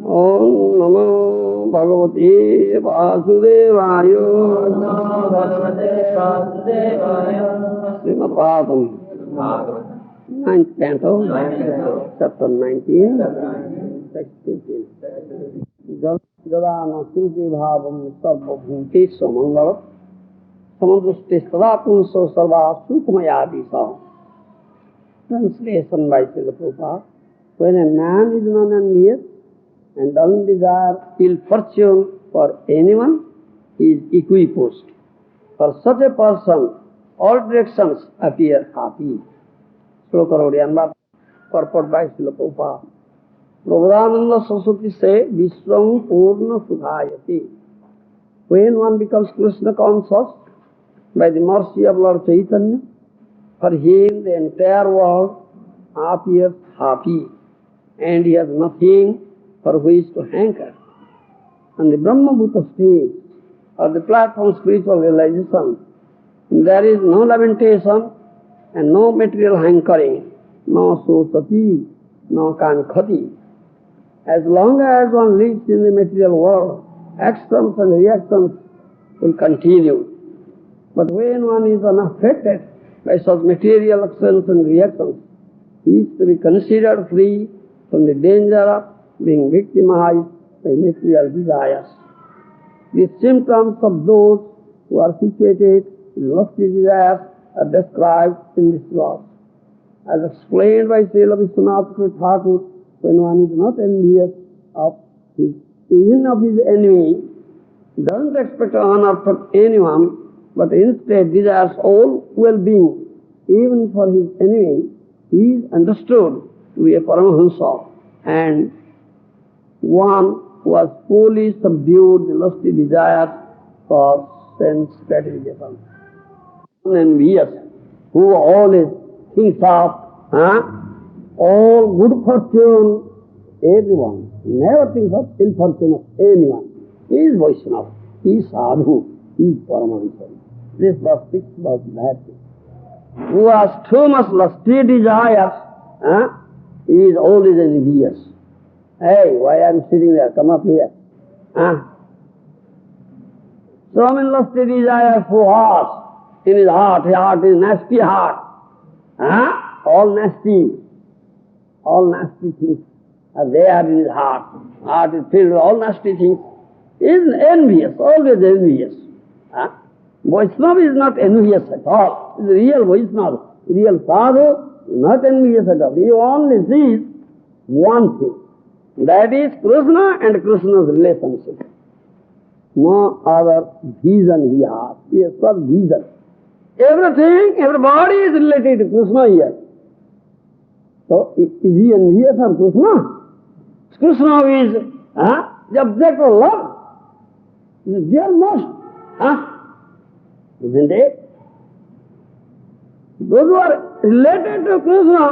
Om Namo Bhagavate Vasudevaya. Srimad Bhagavatam, 9th canto, chapter 19, text 15. Jadana Sriti Bhavam Sarva Bhute Samangala Samandruste Sadapunso Sarva Sukmayadisa. Translation by Srila Prabhupada. When a man is non-envious and doesn't desire ill fortune for anyone, he is equipoised. For such a person, all directions appear happy. Shloka Raudiyanva, purport by Srila Prabhupada. Prabhupada Saraswati say, Vishwam Purna Sudhayati. When one becomes Krishna conscious, by the mercy of Lord Chaitanya, for him the entire world appears happy, and he has nothing for which to hanker. On the Brahma-bhuta stage, or the platform of spiritual realization, there is no lamentation and no material hankering, no sosati, no kankhati. As long as one lives in the material world, actions and reactions will continue. But when one is unaffected by such material actions and reactions, he is to be considered free from the danger of being victimized by material desires. The symptoms of those who are situated in lusty desires are described in this verse. As explained by Śrīla Bhaktivinoda Ṭhākura, when one is not envious of his, even of his enemy, doesn't expect honor from anyone, but instead desires all well-being, even for his enemy, he is understood to be a paramahaṁsa, and one who has fully subdued the lusty desires for sense gratification. Envious, who always thinks of all good fortune, everyone, never thinks of ill fortune of anyone. He is Vaiṣṇava, he is sadhu, he is paramahaṁsa. This verse speaks about that. Who has too much lusty desires, he is always envious. Hey, why am I sitting there? Come up here. So many lusty desires for us in his heart. His heart is nasty heart. All nasty things are there in his heart. Heart is filled with all nasty things. He is envious, always envious. Vaiṣṇava is not envious at all. He is real Vaiṣṇava. Real sadhu is not envious at all. He only sees one thing. That is Kṛṣṇa and Kṛṣṇa's relationship. No other vision he has. He has got vision. Everything, everybody is related to Kṛṣṇa here. So, is he envious of Kṛṣṇa? Kṛṣṇa is the object of love. He is dearmost. Isn't it? Those who are related to Kṛṣṇa,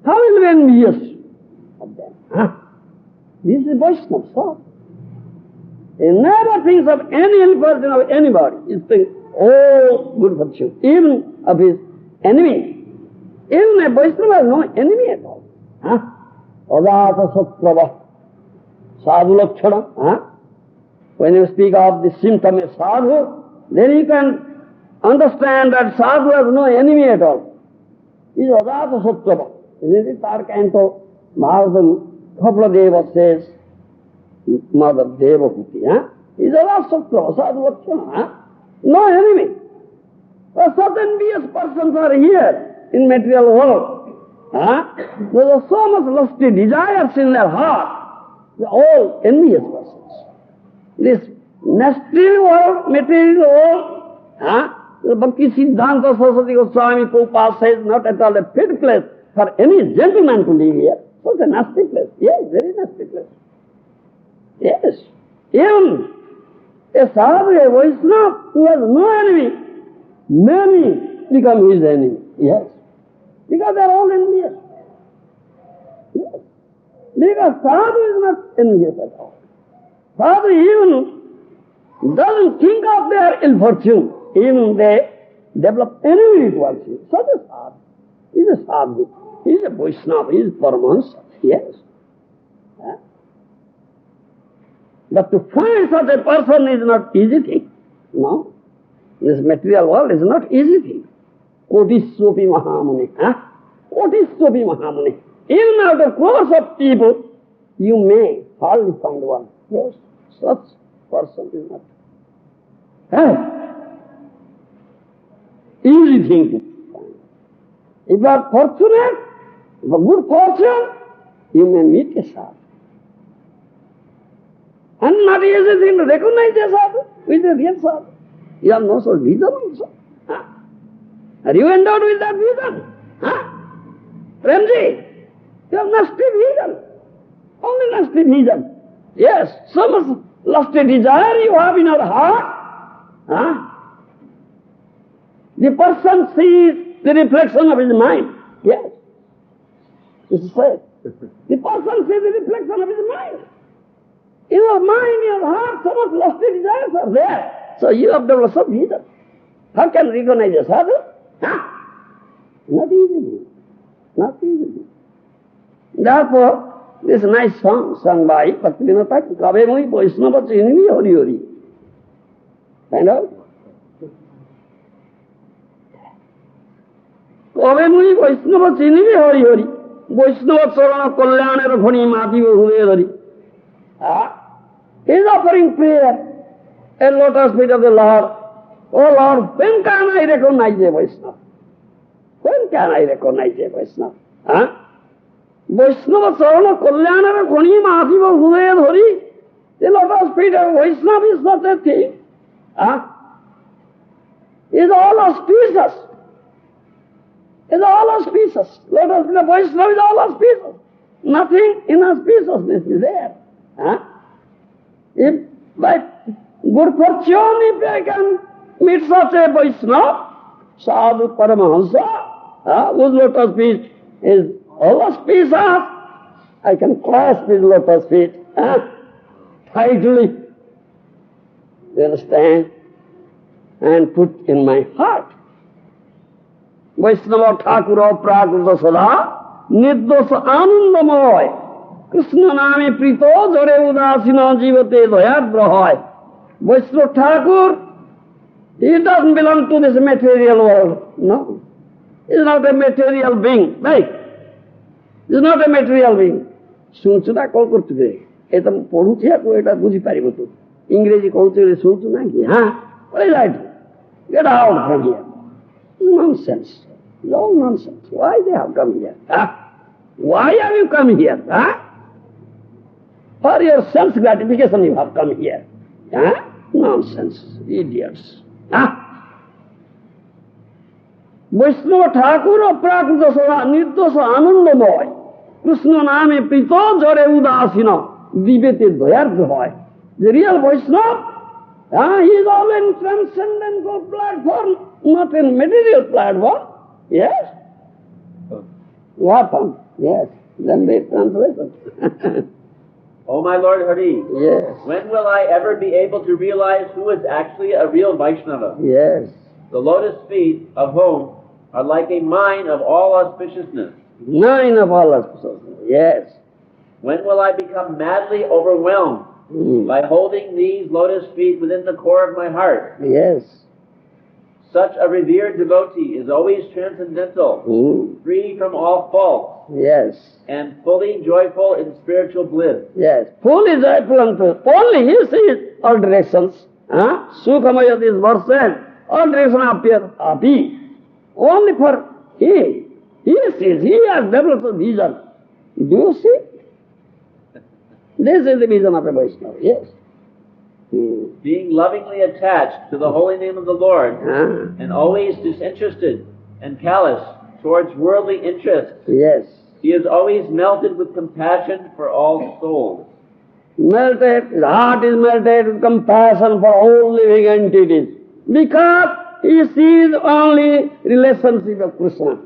how will be envious of them? This is Vaiṣṇava thought. He never thinks of any ill fortune of anybody. He thinks, oh, good fortune, even of his enemy. Even a Vaiṣṇava has no enemy at all. Adhāta-sattva, sadhu-lakṣana. When you speak of the symptom of sadhu, then you can understand that sadhu has no enemy at all. He is adhāta-sattva. Isn't it? Third canto, Maharaj Deva says, Mother Devahuti. He is adhāta-sattva, sadhu-lakṣana. No enemy. Such envious persons are here in material world. There are so much lusty desires in their heart. They are all envious persons. This nasty world, material world, the Bhakti Siddhanta Saraswati Goswami Prabhupada says not at all a fit place for any gentleman to live here. So it's a nasty place. Yes, very nasty place. Yes. Even a sadhu, a Vaiṣṇava who has no enemy, many become his enemy. Yes. Because they are all envious. Yes. Because sadhu is not envious at all. Sadhu even doesn't think of their ill fortune. Even they develop envy towards him. Such a sadhu. He is a sadhu. He is a Vaiṣṇava. He is paramahaṁsa. Yes. But to find such a person is not easy thing. No. This material world is not easy thing. Kotissopi Mahamuni. Kotissopi Mahamuni. Even out of crores of people, you may hardly find one. Yes, such person is not easy thing to find. If you are fortunate, if a good fortune, you may meet a sadhu. And not easy thing to recognize a sadhu, who is a real sadhu. You have no such vision also. Are you endowed with that vision? Premji, you have lusty vision. Only lusty vision. Yes, so much lusty desire you have in your heart. The person sees the reflection of his mind. Yes. This is said. The person sees the reflection of his mind. In your mind, in your heart, so much lusty desires are there. So you have developed some vision. How can you recognize a sadhu? Not easily. Not easily. Therefore, this nice song sung by Bhaktivinoda Ṭhākura, kabe mui Vaiṣṇava cinibo hori hori. Find out? Kabe mui Vaiṣṇava cinibo hori hori. Vaiṣṇava sarana kalyanera khani mati bhuve dhari. He is offering prayer at lotus feet of the Lord. Oh Lord, when can I recognize a Vaiṣṇava? When can I recognize a Vaiṣṇava? Vaiṣṇava sarana kalyanera khani mati bhuve dhari. The lotus feet of Vaiṣṇava is not a thing. It is all auspicious. It is all auspicious. Lotus feet of Vaiṣṇava is all auspicious. Nothing inauspiciousness is there. If by good fortune, if I can meet such a Vaiṣṇava, sadhu paramahaṁsa, whose lotus feet is all auspicious, I can clasp his lotus feet tightly, you understand, and put in my heart. Vaiṣṇava Ṭhākura prakrita sada nirdosa ānandamoy Kṛṣṇa nāme prito jare udāsina jivate vyādha hoy. Vaiṣṇava Ṭhākura, he doesn't belong to this material world. No. He is not a material being. Right? He is not a material being. Shunchu na kol kortube. Eta podhuchi ako eta buji paribo tu. Ingreji kohute shunchu na ki. What is that? Get out from here. Nonsense. No nonsense. Why they have come here? Why have you come here? For your self-gratification you have come here. Nonsense. Idiots. Vaiṣṇava Ṭhākura prakrita sada nirdosa ānandamoy Kṛṣṇa nāme prito jare udāsina jivate vyādha hoy. The real Vaiṣṇava, he is all in transcendental platform, not in material platform. Yes? What happened? Yes. Then they translate. Oh my Lord Hari, Yes. when will I ever be able to realize who is actually a real Vaiṣṇava? Yes. The lotus feet of whom are like a mine of all auspiciousness. Nine of all auspicious. Yes. When will I become madly overwhelmed by holding these lotus feet within the core of my heart? Yes. Such a revered devotee is always transcendental, free from all faults, Yes. and fully joyful in spiritual bliss. Yes. Fully joyful and full. Only he sees all directions. Sukhamaya, this verse said, all directions appear happy. Only for he. He sees, he has developed a vision. Do you see? This is the vision of a Vaiṣṇava, yes. Being lovingly attached to the holy name of the Lord, and always disinterested and callous towards worldly interests, Yes. he is always melted with compassion for all souls. Melted, his heart is melted with compassion for all living entities. Because he sees only relationship of Kṛṣna.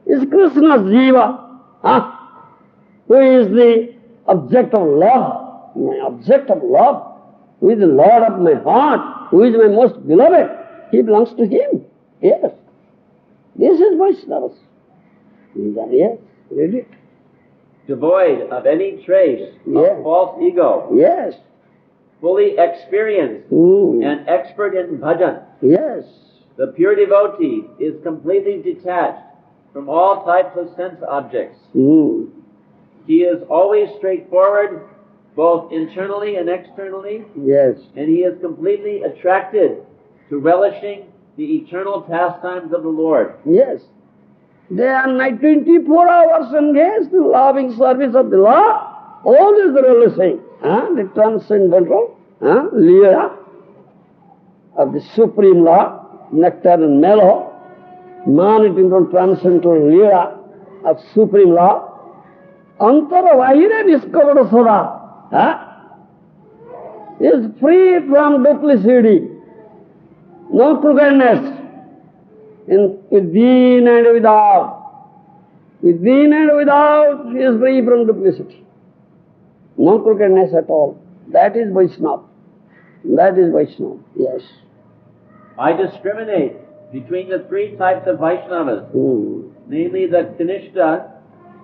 Is Kṛṣna's jiva, who is the object of love, my object of love, who is the Lord of my heart, who is my most beloved, he belongs to him. Yes. This is Vaiṣṇavas. Yes, read it. Devoid of any trace Yes. of false ego, Yes. fully experienced and expert in bhajan. Yes. The pure devotee is completely detached from all types of sense objects. He is always straightforward, both internally and externally. Yes. And he is completely attracted to relishing the eternal pastimes of the Lord. Yes. They are 24 hours engaged in loving service of the Lord. Always relishing the transcendental Leela of the Supreme Lord, nectar and mellow, man-eating transcendental Leela of Supreme Lord. Antara Vahire discovered Sada is free from duplicity, no crookedness, in within and without. Within and without, he is free from duplicity. No crookedness at all. That is Vaiṣṇava. That is Vaiṣṇava, yes. I discriminate between the three types of Vaishnavas, namely the Kṛṣṇa,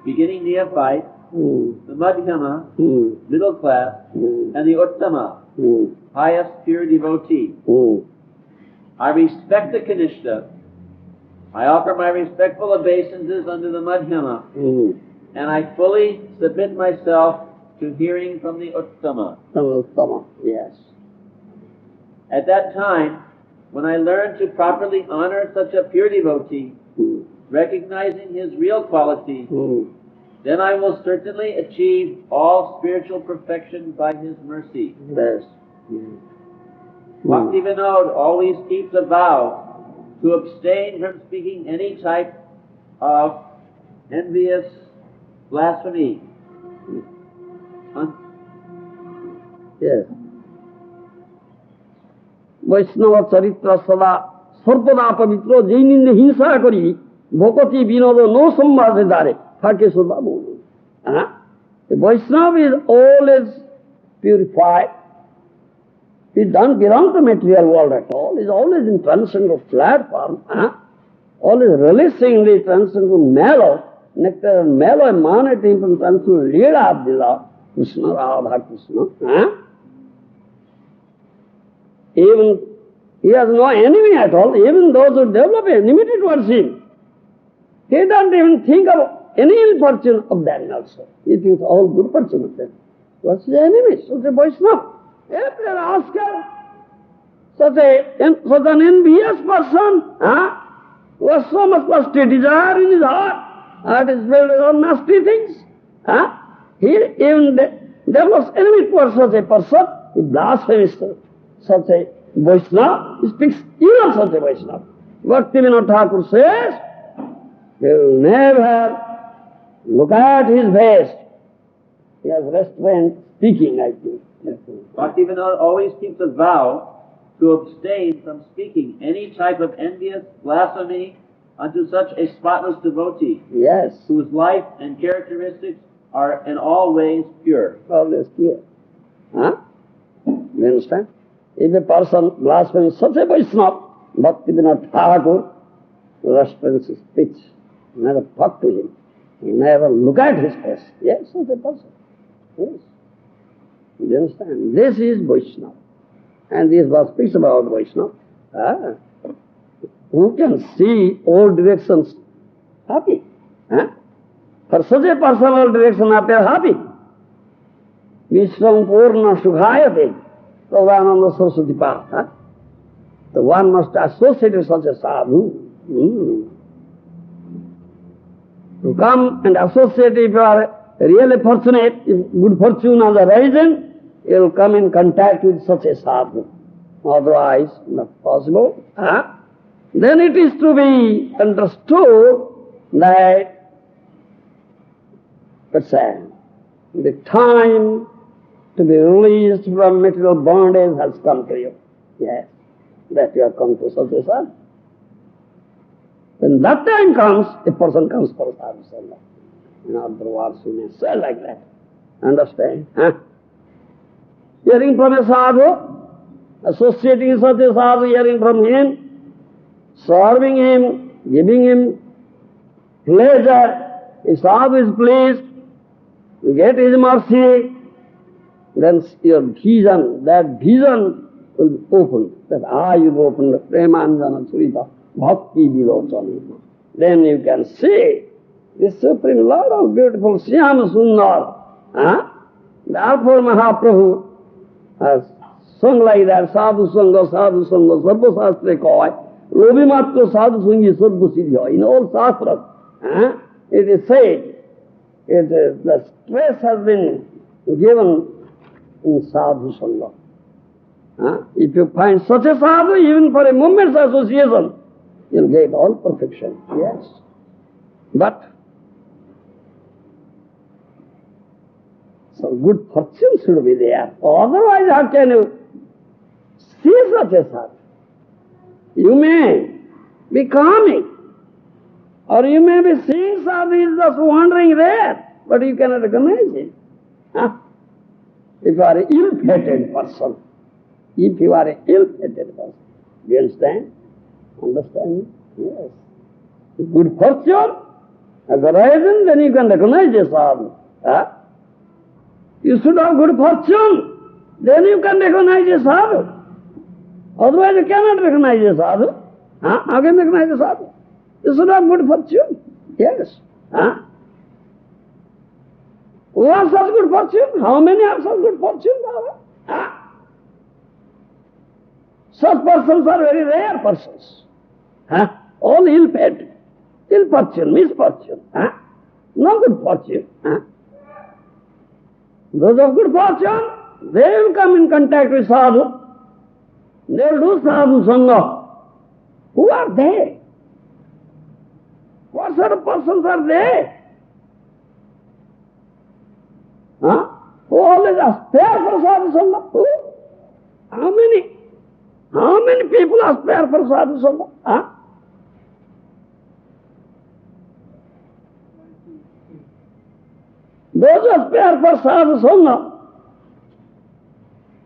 beginning neophyte, the Madhyama, middle class, and the Uttama, highest pure devotee. I respect the Kṛṣṇa. I offer my respectful obeisances under the Madhyama, and I fully submit myself to hearing from the Uttama. Uttama, yes. At that time, when I learn to properly honor such a pure devotee, recognizing his real quality, then I will certainly achieve all spiritual perfection by his mercy. Yes. Bhaktivinoda always keeps a vow to abstain from speaking any type of envious blasphemy. Yes. Vaiṣṇava charitra sada sarpada pavitro jaininde hinsa kari bhakti vinoda no sambhajadare hake sada bolu. The Vaiṣṇava is always purified. He doesn't belong to material world at all. He is always in transcendental platform. Always relishing the transcendental mellow, nectar and mellow emanating from transcendental Leela of the Lord, Kṛṣṇa, Radha, Kṛṣna. Even he has no enemy at all. Even those who develop enmity towards him, he doesn't even think of any ill fortune of them also. He thinks all good fortune of them. What's the enemy? So the Vaiṣṇava. If they ask her, such an envious person, who has so much lusty desire in his heart is filled with all nasty things, he even develops envy towards such a person, he blasphemes such a Vaiṣṇava, he speaks ill of such a Vaiṣṇava. Bhaktivinoda Ṭhākura says, they will never look at his face. He has restrained speaking, I think. Bhaktivinoda always keeps a vow to abstain from speaking any type of envious blasphemy unto such a spotless devotee, yes, whose life and characteristics are in all ways pure. Always pure. You understand? If a person blasphemes such a Vaiṣṇava, Bhaktivinoda Ṭhākura restrains his speech. Never talk to him. Never look at his face. Yes, such a person. Yes. You understand? This is Vaiṣṇava. And this was speaks about Vaiṣṇava. Who can see all directions happy? For such a person, all directions appear happy. Vishram Purna Sukhayate Pradhananda Saraswati Path. So one must associate with such a sadhu. To come and associate, if you are really fortunate, if good fortune has arisen, you will come in contact with such a sadhu. Otherwise, not possible. Then it is to be understood that the time to be released from material bondage has come to you. Yes, that you have come to such a sadhu. When that time comes, a person comes for sadhu-saṅga. In other words, you may say like that. Understand? Hearing from a sadhu, associating such a sadhu, hearing from him, serving him, giving him pleasure. If sadhu is pleased, you get his mercy. then your vision, that vision will open. That eye will open, the premanjana surita, bhakti vilochana. Then you can see the Supreme Lord of beautiful Shyama Sundar. Therefore Mahaprabhu has sung like that, sadhu-saṅga, sadhu-saṅga, sarva-shastra koi, lobimatva sadhu-saṅgi sarva-siddhya. In all shastras, it is said, the stress has been given in sadhu-saṅga. If you find such a sadhu, even for a moment's association, you'll get all perfection, yes. But some good fortune should be there. Otherwise, how can you see such a sadhu? You may be calming, or you may be seeing sadhu is just wandering there, but you cannot recognize it. If you are an ill-fated person, if you are an ill-fated person, do you understand? Understand? Yes. If good fortune has arisen, then you can recognize a sadhu. You should have good fortune, then you can recognize a sadhu. Otherwise you cannot recognize a sadhu. How can you recognize a sadhu? You should have good fortune. Yes. Who has such good fortune? How many have such good fortune? Such persons are very rare persons. All ill-fated, ill fortune, misfortune. No good fortune. Those of good fortune, they will come in contact with sadhu. They will do sadhu-saṅga. Who are they? What sort of persons are they? Who always aspire for sadhu-saṅga? Who? How many people aspire for sadhu-saṅga? Those who aspire for sadhu-saṅga,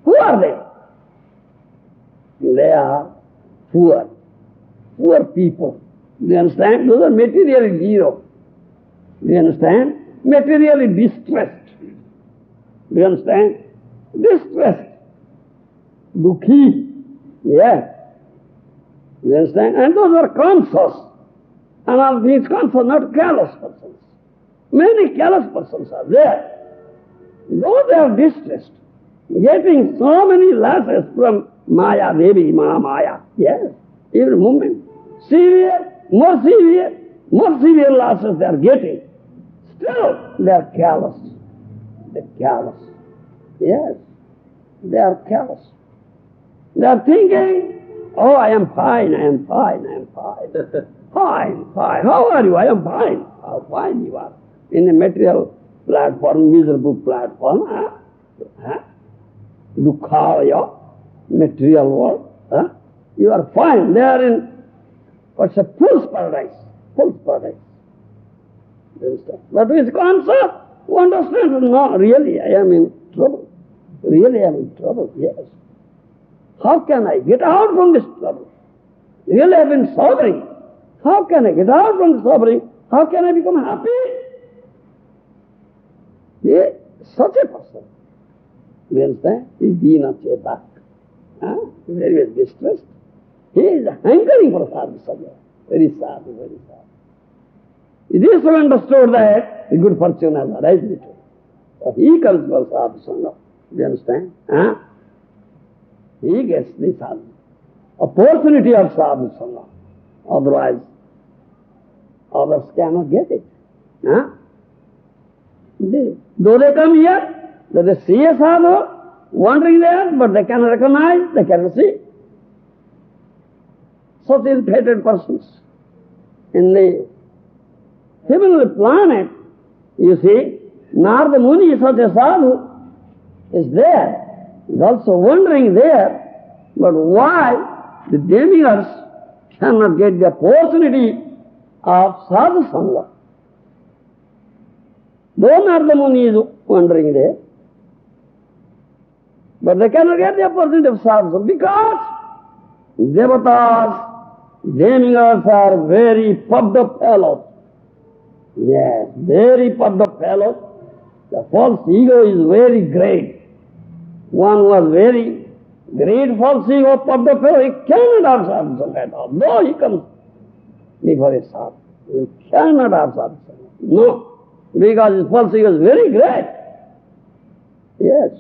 who are they? They are poor people. Do you understand? Those are materially zero. Do you understand? Materially distressed. Do you understand? Distressed. Dukhi. Yes. Do you understand? And those are conscious. And all these conscious, not careless persons. Many careless persons are there. Though they are distressed, getting so many lashes from Maya, Devi, Maya. Yes, every moment. More severe lashes they are getting. Still, they are careless. They are careless. Yes, they are careless. They are thinking, oh, I am fine. Fine. How are you? I am fine. How fine you are. In a material platform, miserable platform, Dukkha, material world, you are fine. They are in, what's a fool's paradise? Fool's paradise. But with conscious, who understands? No, really, I am in trouble. Really, I am in trouble, yes. How can I get out from this trouble? Really, I have been suffering. How can I get out from the suffering? How can I become happy? Such a person, you understand, is Dina Chetak. Very distressed. He is hankering for sadhu-saṅga. Very sad. It is so understood that the good fortune has arisen with him. So he comes for sadhu-saṅga. Do you understand? He gets the sadhu. Opportunity of sadhu-saṅga. Otherwise, others cannot get it. Though they come here, they see a sadhu wandering there, but they cannot recognize, they cannot see. Such ill-fated persons. In the heavenly planet, you see, Nārada Muni, such a sadhu, is there. He is also wandering there. But why the demigods cannot get the opportunity of sadhu-saṅga? Though Nārada Muni is wandering there, but they cannot get the opportunity of sadhu-saṅga because devatas, demigods are very puffed up fellows. Yes, very puffed up fellows. The false ego is very great. One who has very great false ego puffed up fellow, he cannot have sadhu-saṅga at all. Though he comes before a sadhu, he cannot have sadhu-saṅga. No, because his false ego is very great. Yes,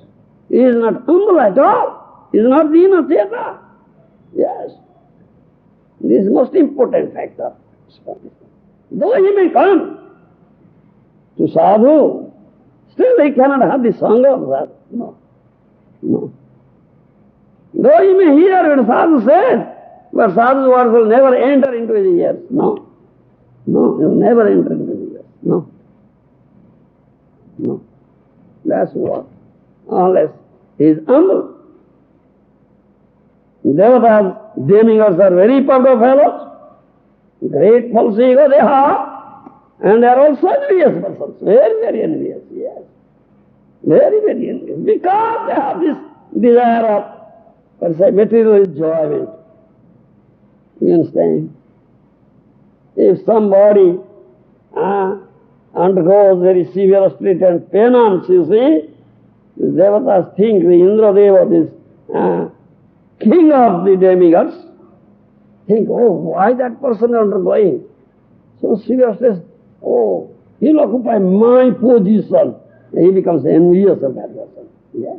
he is not humble at all. He is not the inner cheta. Yes, this is the most important factor. Though he may come to sadhu, still he cannot have the sangha of that. No, no. Though he may hear what sadhu says, but sadhu's words will never enter into his ears. No, no, he will never enter into his ears. No, no. That's what. Unless he is humble. Devatas, demigods are very puffed up fellows. Great false ego they have. And they are also envious persons. Very, very envious, yes. Very, very envious. Because they have this desire of, let's say, material enjoyment. You understand? If somebody undergoes very severe austerity and penance, you see, the devatas think the Indradeva, this king of the demigods, think, oh, why that person is undergoing so severe stress? Oh, he'll occupy my position. He becomes envious of that person. Yes.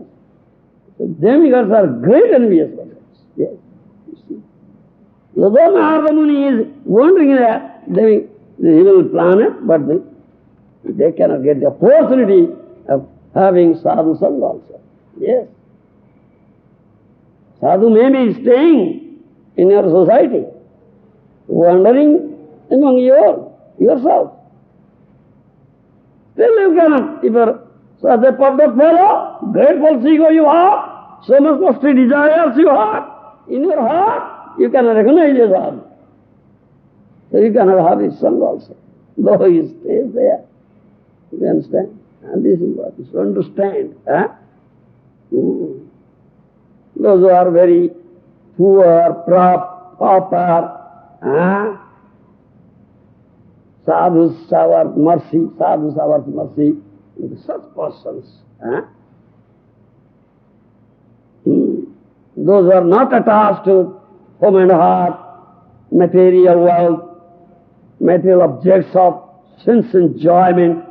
So demigods are great envious persons. Yes. You see. So though Nārada Muni is wandering in the evil planet, but they cannot get the opportunity of having sadhu-saṅga also. Yes. Sadhu may be staying in your society, wandering among yourself. Still you cannot, if you are such a puffed up fellow, great false ego you have, so much lusty desires you have in your heart, you cannot recognize your sadhu. So you cannot have his sangha also, though he stays there. You understand? And this is what you should understand. Those who are very poor, pauper, sadhus shower mercy, sadhu showers mercy, such persons. Those who are not attached to home and heart, material wealth, material objects of sense enjoyment,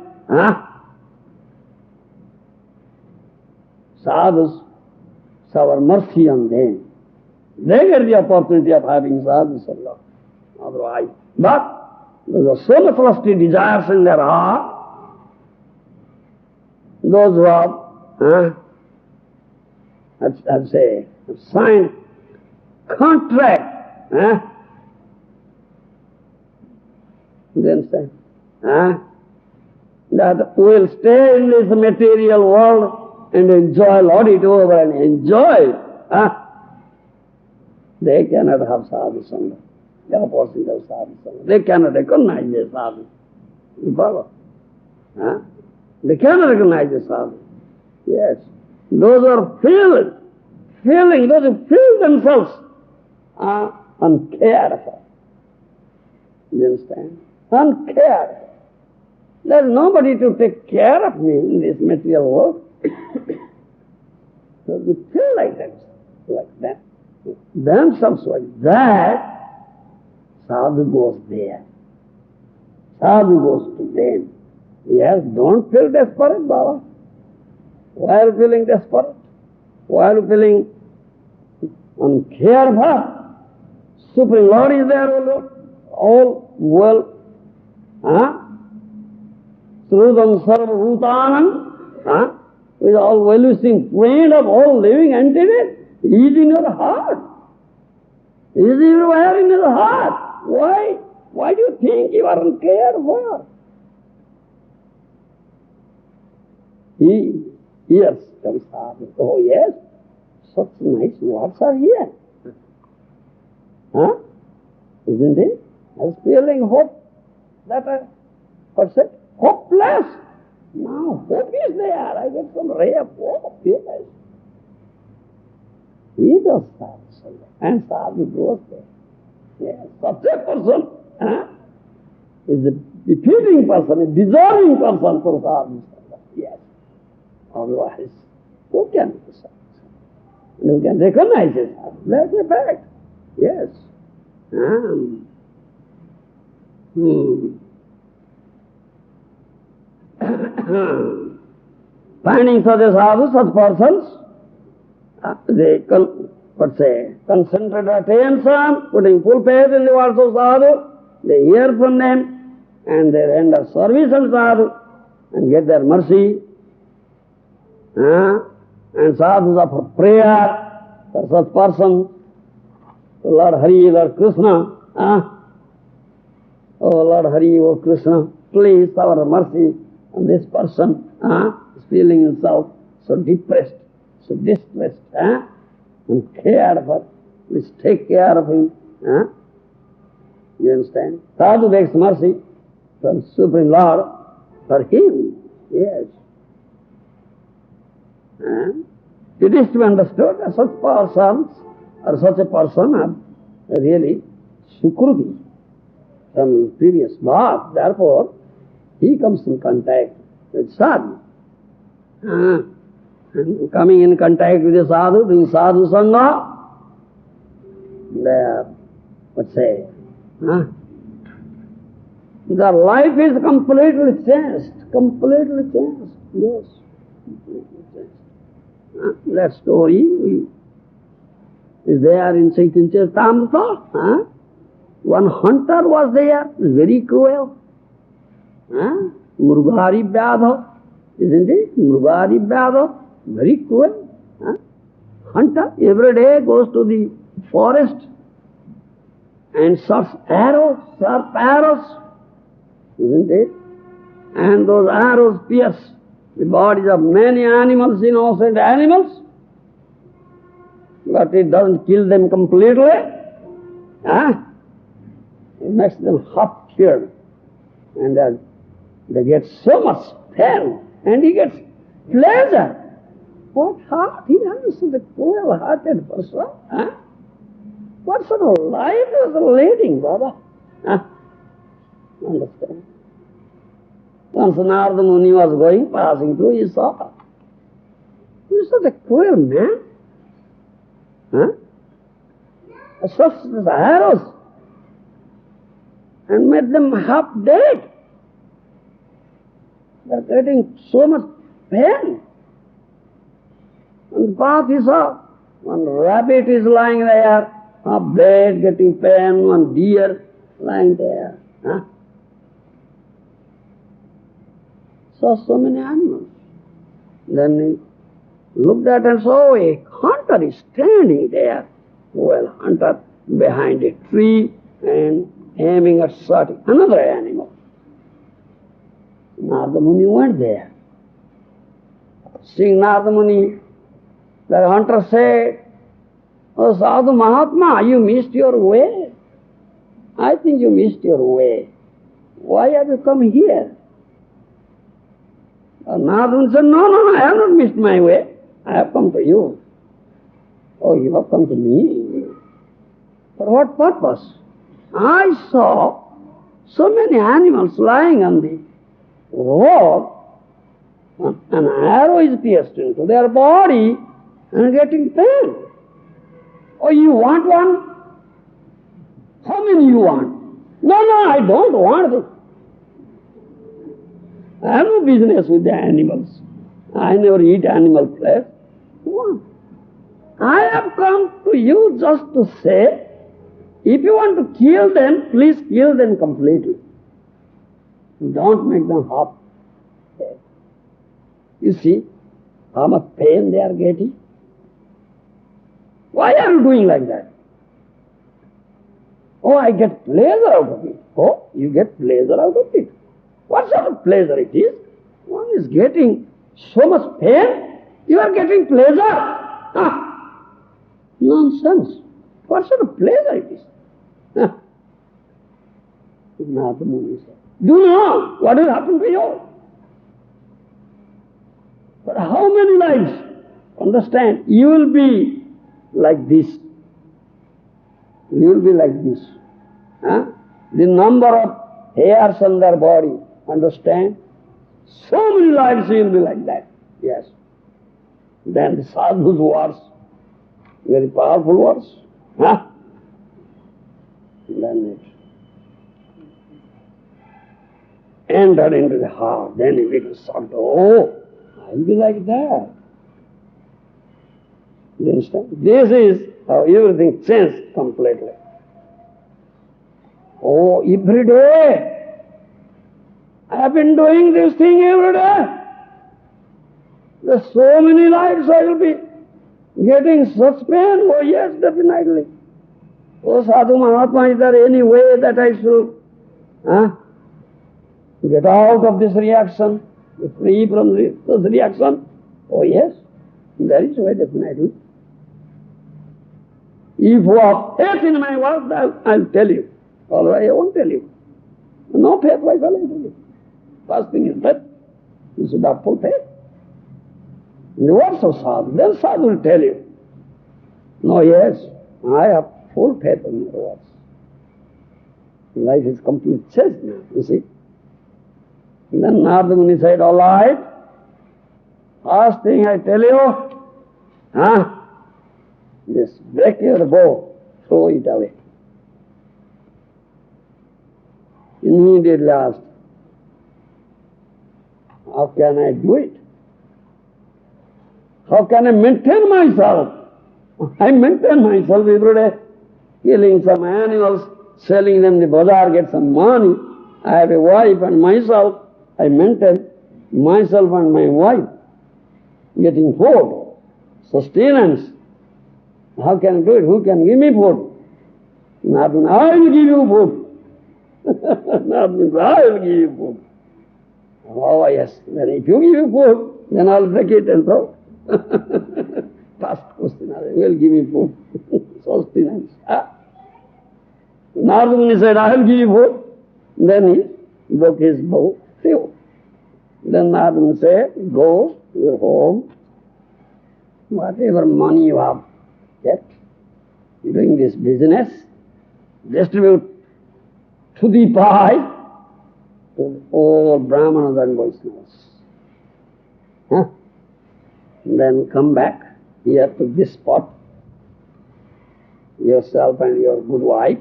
sadhus shower mercy on them. They get the opportunity of having sadhu-saṅga. Otherwise, but there are so much lusty desires in their heart. Those who have, I'd say, signed contract, you understand? That will stay in this material world and enjoy, lord it over and enjoy it. They cannot have sadhu-saṅga. The opposite of sadhu-saṅga. They cannot recognize the sadhu. You follow? They cannot recognize the sadhu. Yes. Those who are feeling, those who feel themselves uncared for. You understand? Uncared. There is nobody to take care of me in this material world. So they feel like that. Themselves like that, sadhu goes there. Sadhu goes to them. Yes, don't feel desperate, Baba. Why are you feeling desperate? Why are you feeling uncared for? Supreme Lord is there, O Lord. All well, Srudam sarva-bhutānam, with all well-wishing friend of all living entities, he is in your heart. He is everywhere in your heart. Why? Why do you think you are uncared for? He hears from sadhu. Oh yes, such nice words are here. Isn't it? I was feeling hope that what's it? Hopeless. Now hope is there. I get some ray of hope. Yes. He does sadhu, and sadhu goes there. Yes, such a person is a befitting person, a deserving person for sadhu. Yes. Otherwise, who can do sadhu? You can recognize it. That's a fact. Yes. Finding such a sadhu, such persons, they concentrate attention, putting full faith in the words of sadhu, they hear from them, and they render service to sadhu, and get their mercy. And sadhus offer prayer for such persons. Lord Hari, Lord Kṛṣṇa, oh Lord Hari, oh Kṛṣṇa, please have mercy on this person, is feeling himself so depressed, so distressed, and cared for. Please take care of him. You understand? Sadhu begs mercy from Supreme Lord for him. Yes. It is to be understood that such persons or such a person are really sukṛti from previous birth. Therefore, he comes in contact with sadhu. And coming in contact with the sadhu, doing sādhu-saṅga, their, their life is completely changed. Completely changed. Yes. Completely changed. That story is there in Chaitanya Charitamrita. One hunter was there, very cruel. Mṛgāri vyādha, isn't it? Mṛgāri vyādha, very cruel. Hunter every day goes to the forest and shoots arrows, sharp arrows, isn't it? And those arrows pierce the bodies of many animals, innocent animals, but it doesn't kill them completely. It makes them half-killed. And they get so much pain, and he gets pleasure. What heart? He is such a cruel-hearted person. What sort of life is leading, Baba? Understand? Once Nārada Muni was passing through, he saw, he is such a cruel man. Such arrows, and made them half dead. They are getting so much pain. On the path he saw, one rabbit is lying there, half dead, getting pain, one deer lying there. Saw so many animals. Then he looked at and saw a hunter is standing there. Well, hunter behind a tree and aiming at shooting another animal. Nārada Muni went there. Seeing Nārada Muni, the hunter said, "Oh, Sadhu Mahatma, you missed your way. I think you missed your way. Why have you come here?" Nārada Muni said, No, I have not missed my way. I have come to you. Oh, you have come to me? For what purpose? I saw so many animals lying on the road. An arrow is pierced into their body and getting pain. Oh, you want one? How many you want? No, I don't want this. I have no business with the animals. I never eat animal flesh. What? I have come to you just to say, if you want to kill them, please kill them completely. Don't make them half dead. You see how much pain they are getting? Why are you doing like that? Oh, I get pleasure out of it. Oh, you get pleasure out of it. What sort of pleasure it is? One is getting so much pain, you are getting pleasure. Nonsense. What sort of pleasure it is? Nārada Muni said, do you know what will happen to you? For how many lives? Understand, you will be like this. You will be like this. The number of hairs on their body, understand? So many lives you will be like that. Yes. Then the sadhu's words Very powerful words. Huh? Then it entered into the heart. Then he becomes sadhu. Oh, I'll be like that. You understand? This is how everything changed completely. Oh, every day I have been doing this thing every day. There's so many lives I will be getting such pain. Oh yes, definitely. Oh Sadhu Mahatma, is there any way that I should get out of this reaction, be free from this reaction? Oh yes, there is a way, definitely. If you have faith in my words, I'll tell you. Otherwise I won't tell you. No faith, why shall I tell you? First thing is faith. You should have full faith. In the words of sadhu, then sadhu will tell you. No, yes, I have full faith in your words. Life is completely changed now, you see. And then Nārada Muni said, all right, first thing I tell you, just break your bow, throw it away. Immediately asked, how can I do it? How can I maintain myself? I maintain myself every day, killing some animals, selling them in the bazaar, get some money. I have a wife and myself. I maintain myself and my wife, getting food, sustenance. How can I do it? Who can give me food? Nothing. I will give you food. Nothing. I will give you food. Oh yes, then if you give you food, then I'll break it and throw. First question, will give me food. Sustenance. Nārada Muni said, I will give you food. Then he broke his bow. Then Nārada Muni said, go to your home. Whatever money you have kept, doing this business, distribute to the pie to all Brahmanas and Vaiṣṇavas. Then come back here to this spot, yourself and your good wife,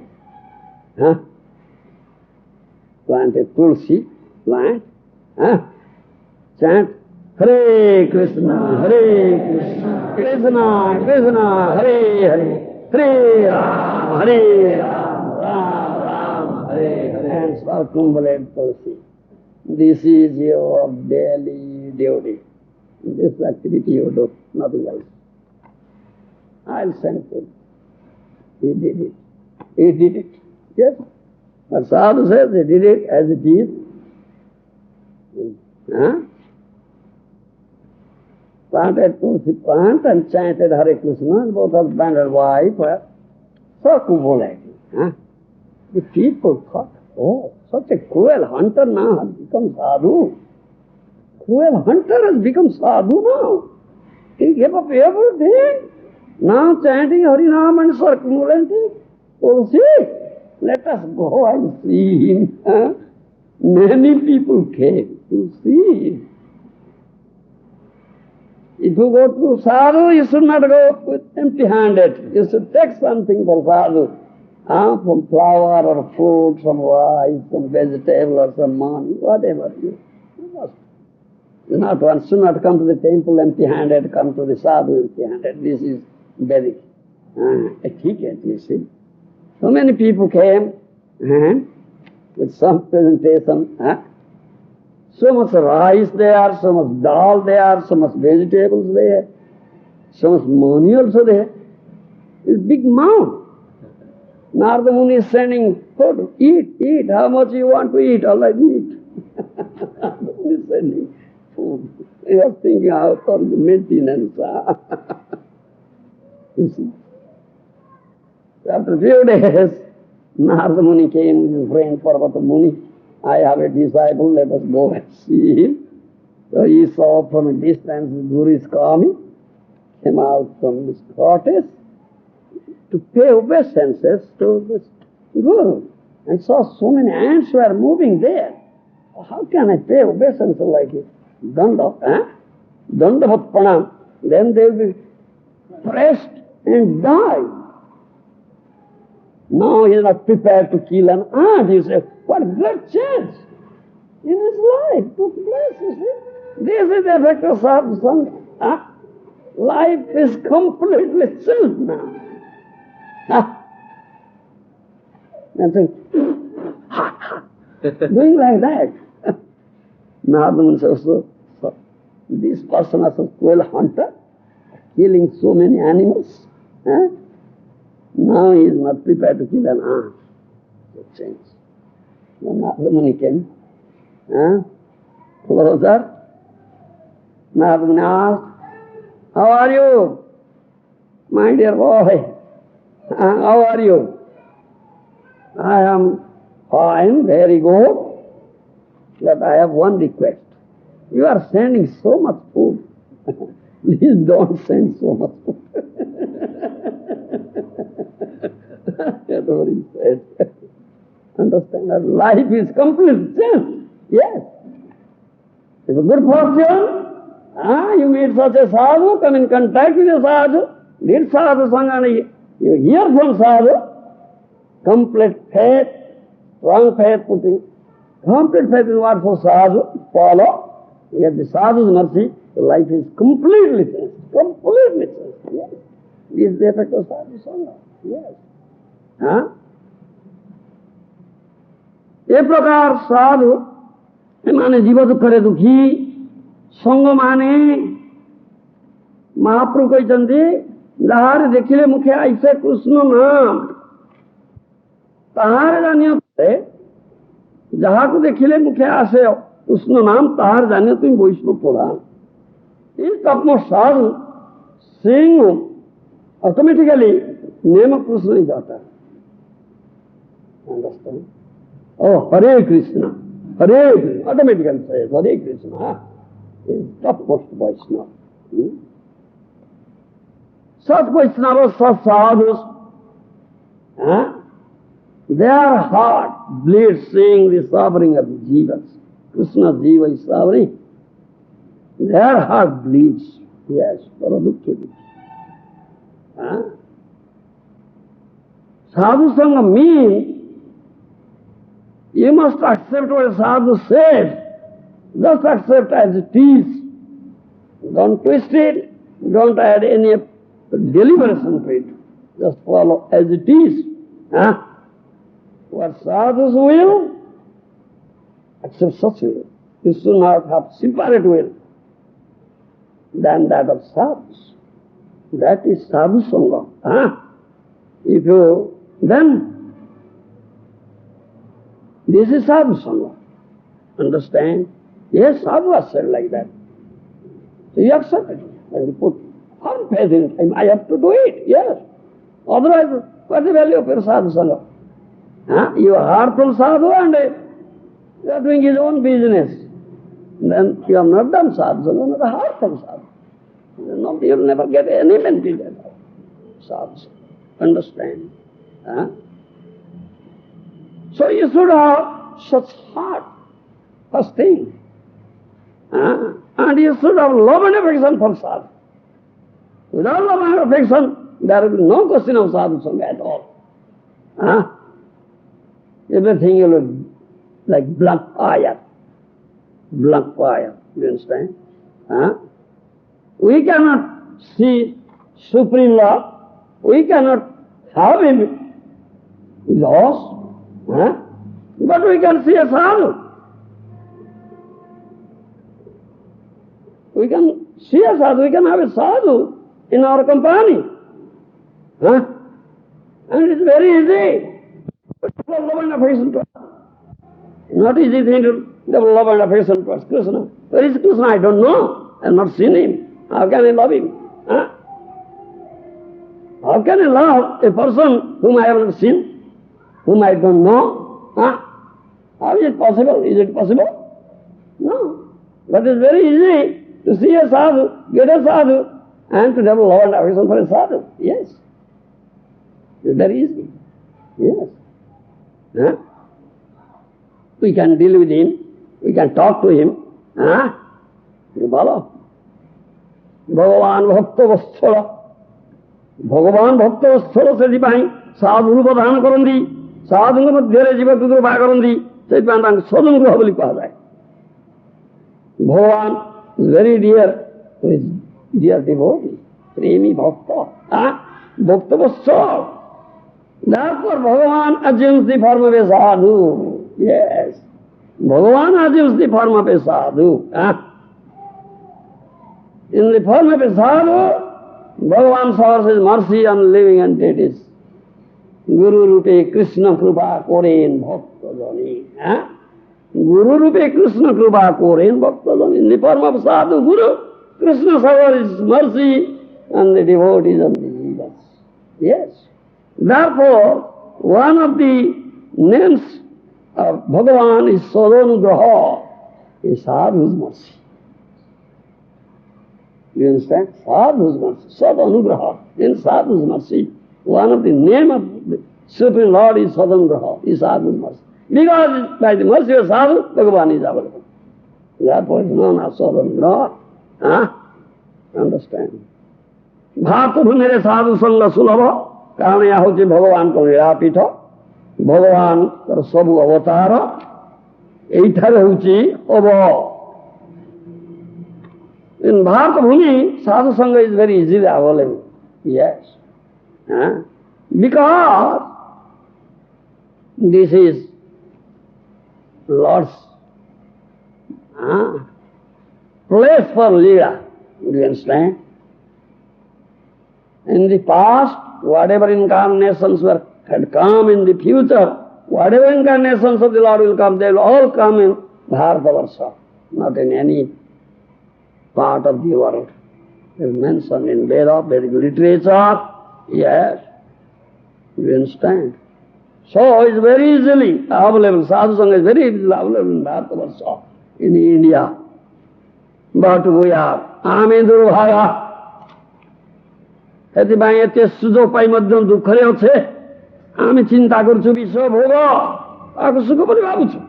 plant a tulsi plant, chant Hare Krishna, Hare Krishna, Krishna Krishna, Hare Hare, Hare Rama, Hare Rama, Rama Rama, Hare Hare, and circumambulate tulsi. This is your daily duty. This activity you do, nothing else. I'll send food. He did it. He did it. Yes. But sadhu says he did it as it is. Planted tulsi plant and chanted Hare Krishna, and both husband and wife were circumambulating. The people thought, oh, such a cruel hunter now has become sadhu. Cruel hunter has become sadhu now. He gave up everything. Now chanting Harinam and circumambulating. Oh, see, let us go and see him. Many people came to see him. If you go to sadhu, you should not go with empty-handed. You should take something for sadhu. Some flower or fruit, some rice, some vegetable or some money, whatever. You must. One should not come to the temple empty-handed, come to the sadhu empty-handed. This is very etiquette, you see. So many people came with some presentation. So much rice there, so much dal there, so much vegetables there, so much money also there. It's big mound. Nārada Muni is sending food. Eat, how much you want to eat, all right, eat. Nārada Muni is sending food. He was thinking how for the maintenance. You see. After a few days, Nārada Muni came with his friend Parvata Muni. I have a disciple, let us go and see him. So he saw from a distance the Guru is coming, came out from his cottage to pay obeisances to this Guru. And saw so many ants were moving there. How can I pay obeisance like it? Dandavat pranam. Then they will be pressed and died. Now he is not prepared to kill an ant. You say, what great change in his life took place, you see. This is the effect of sadhu-saṅga. Life is completely changed now. And so, doing like that. Nārada Muni says, so this person is a cruel hunter, killing so many animals. Now he is not prepared to kill an ant. So change. Then Nārada Muni came closer. Nārada Muni asked, how are you, my dear boy? How are you? I am fine, very good. But I have one request. You are sending so much food. Please don't send so much food. That's what he said. Understand that life is completely changed. Yes. It's a good fortune. You meet such a sadhu, come in contact with a sadhu, did sādhu-saṅga, you hear from sadhu, complete faith, strong faith putting, complete faith in what for sadhu, follow, you get the sadhu's mercy, your life is completely changed. Completely changed. Yes. This is the effect of sadhu-saṅga. Yes. ये प्रकार साधु माने जीव दुख रे दुखी संग माने महाप्रभु कहते जहार देखिले मुखे ऐसे कृष्ण नाम ताहार जानियो जहाँ को देखिले मुखे आसे कृष्ण नाम ताहार जानियो तुम वैष्णव पुराण इस तत्व साधु सिंह ऑटोमेटिकली नेम ऑफ कृष्ण ही जाता है. Understand? Oh, Hare Krishna, Hare Krishna, automatically says Hare Krishna. Is topmost Vaiṣṇava. Such Vaiṣṇavas, such sadhus, their heart bleeds seeing the suffering of the jivas. Krishna jiva is suffering. Their heart bleeds. Yes, paradukkhya. Sadhu-saṅga means you must accept what a sadhu says. Just accept as it is. Don't twist it. Don't add any deliberation to it. Just follow as it is. What sadhus will, accept such will. You should not have separate will than that of sadhus. That is sadhu-saṅga. If you, then this is sadhu-saṅga. Understand? Yes, sadhu has said like that. So you accept it and you put firm faith in it. I have to do it, yes. Otherwise, what's the value of your sadhu-saṅga? You are heartful sadhu and you are doing his own business. Then you have not done sadhu-saṅga, not a heartful sadhu. No, you will never get any benefit out of sadhu-saṅga. Understand? So you should have such heart, first thing. And you should have love and affection for sadhu. Without love and affection, there will be no question of sadhu-saṅga at all. Everything will be like blunt fire. Blunt fire, you understand? We cannot see Supreme Lord. We cannot have him lost. But we can see a sadhu. We can see a sadhu, we can have a sadhu in our company. And it's very easy to develop love and affection to us. Not easy thing to develop love and affection towards Kṛṣṇa. Where is Kṛṣṇa? I don't know. I have not seen him. How can I love him? How can I love a person whom I have not seen, whom I don't know? How is it possible? Is it possible? No. But it's very easy to see a sadhu, get a sadhu, and to develop love and affection for a sadhu. Yes. It's very easy. Yes. We can deal with him, we can talk to him. You follow? Bhagavan bhakta vasthala भगवान भक्त स्थल से साधु रूप धारण करती साधु मध्य जीव कृपा करती से सदन ग्रह बोली कहा जाए Bhagavan is very dear dear devotee premi bhakta भक्त वत्सल therefore Bhagavan assumes the form of a sadhu. Yes, Bhagavan assumes the form of a sadhu. In the form of a sadhu, Bhagavan showers his mercy on living entities. Guru-rupe Krishna Kṛpā koren bhakta-jani. Guru-rupe Krishna Kṛpā koren bhakta-jani. In the form of sadhu, Guru, Krishna showers his mercy on the devotees and the jivas. Yes. Therefore, one of the names of Bhagavan is sadhu-anugraha, is sadhu's mercy. You understand? Sadhu's mercy, sadhu-anugraha, in sadhu's mercy. One of the name of the Supreme Lord is sadhu-anugraha, is sadhu's mercy. Because by the mercy of sadhu, Bhagavan is available. Therefore it is known as sadhu-anugraha. Understand? Bharata bhumire sadhu-saṅga sulabha. कारण यह हूँ भगवान को लीलापीठ भगवान सबु अवतार यहीठारे हूँ अब इन Bharat bhumi sadhu sanga is very easily available yes because this is lord's place for lila do you understand in the past whatever incarnations had come in the future, whatever incarnations of the Lord will come, they will all come in Bharatavarsha, not in any part of the world. It is mentioned in Veda, Vedic literature, yes, you understand. So it's very easily available, sadhu-saṅga is very easily available in Bharatavarsha, in India. But we are Amidurubhaga. एतिपाई एते सुजोग पाई मध्य दुःखरे अच्छे आमी चिंता करछु विश्व भोग आको सुख पनि भाबुछु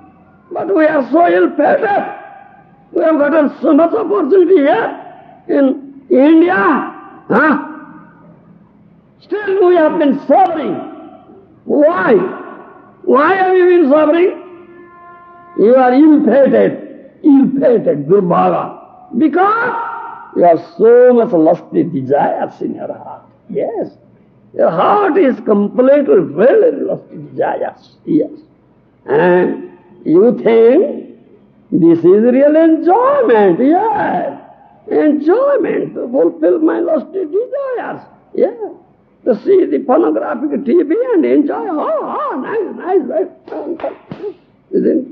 but we are so ill-fated. We have gotten so much opportunity here in India. Still we have been suffering. Why? Why have you been suffering? You are ill-fated, durbhaga. Because you have so much lusty desires in your heart. Yes. Your heart is completely filled with lusty desires. Yes. And you think this is real enjoyment. Yes. Enjoyment to fulfill my lusty desires. Yes. To see the pornographic TV and enjoy. Nice. Isn't it?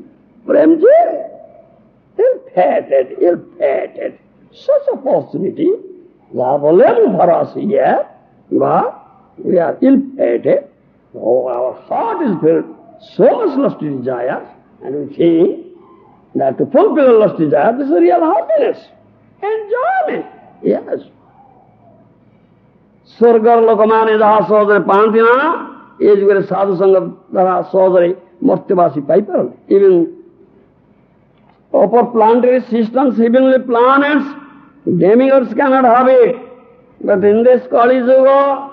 Premji? Ill-fated. Such opportunity is available for us here, but we are ill-fated. Oh, our heart is filled so much lusty desires, and we think that to fulfill lusty desires is real happiness, enjoyment. Yes. Swargar lokamane jaha sahajare pantina, is where sadhu-saṅga dara sahajare martyavasi paiparan. Even upper planetary systems, heavenly planets, demigods cannot have it. But in this Kali Yuga,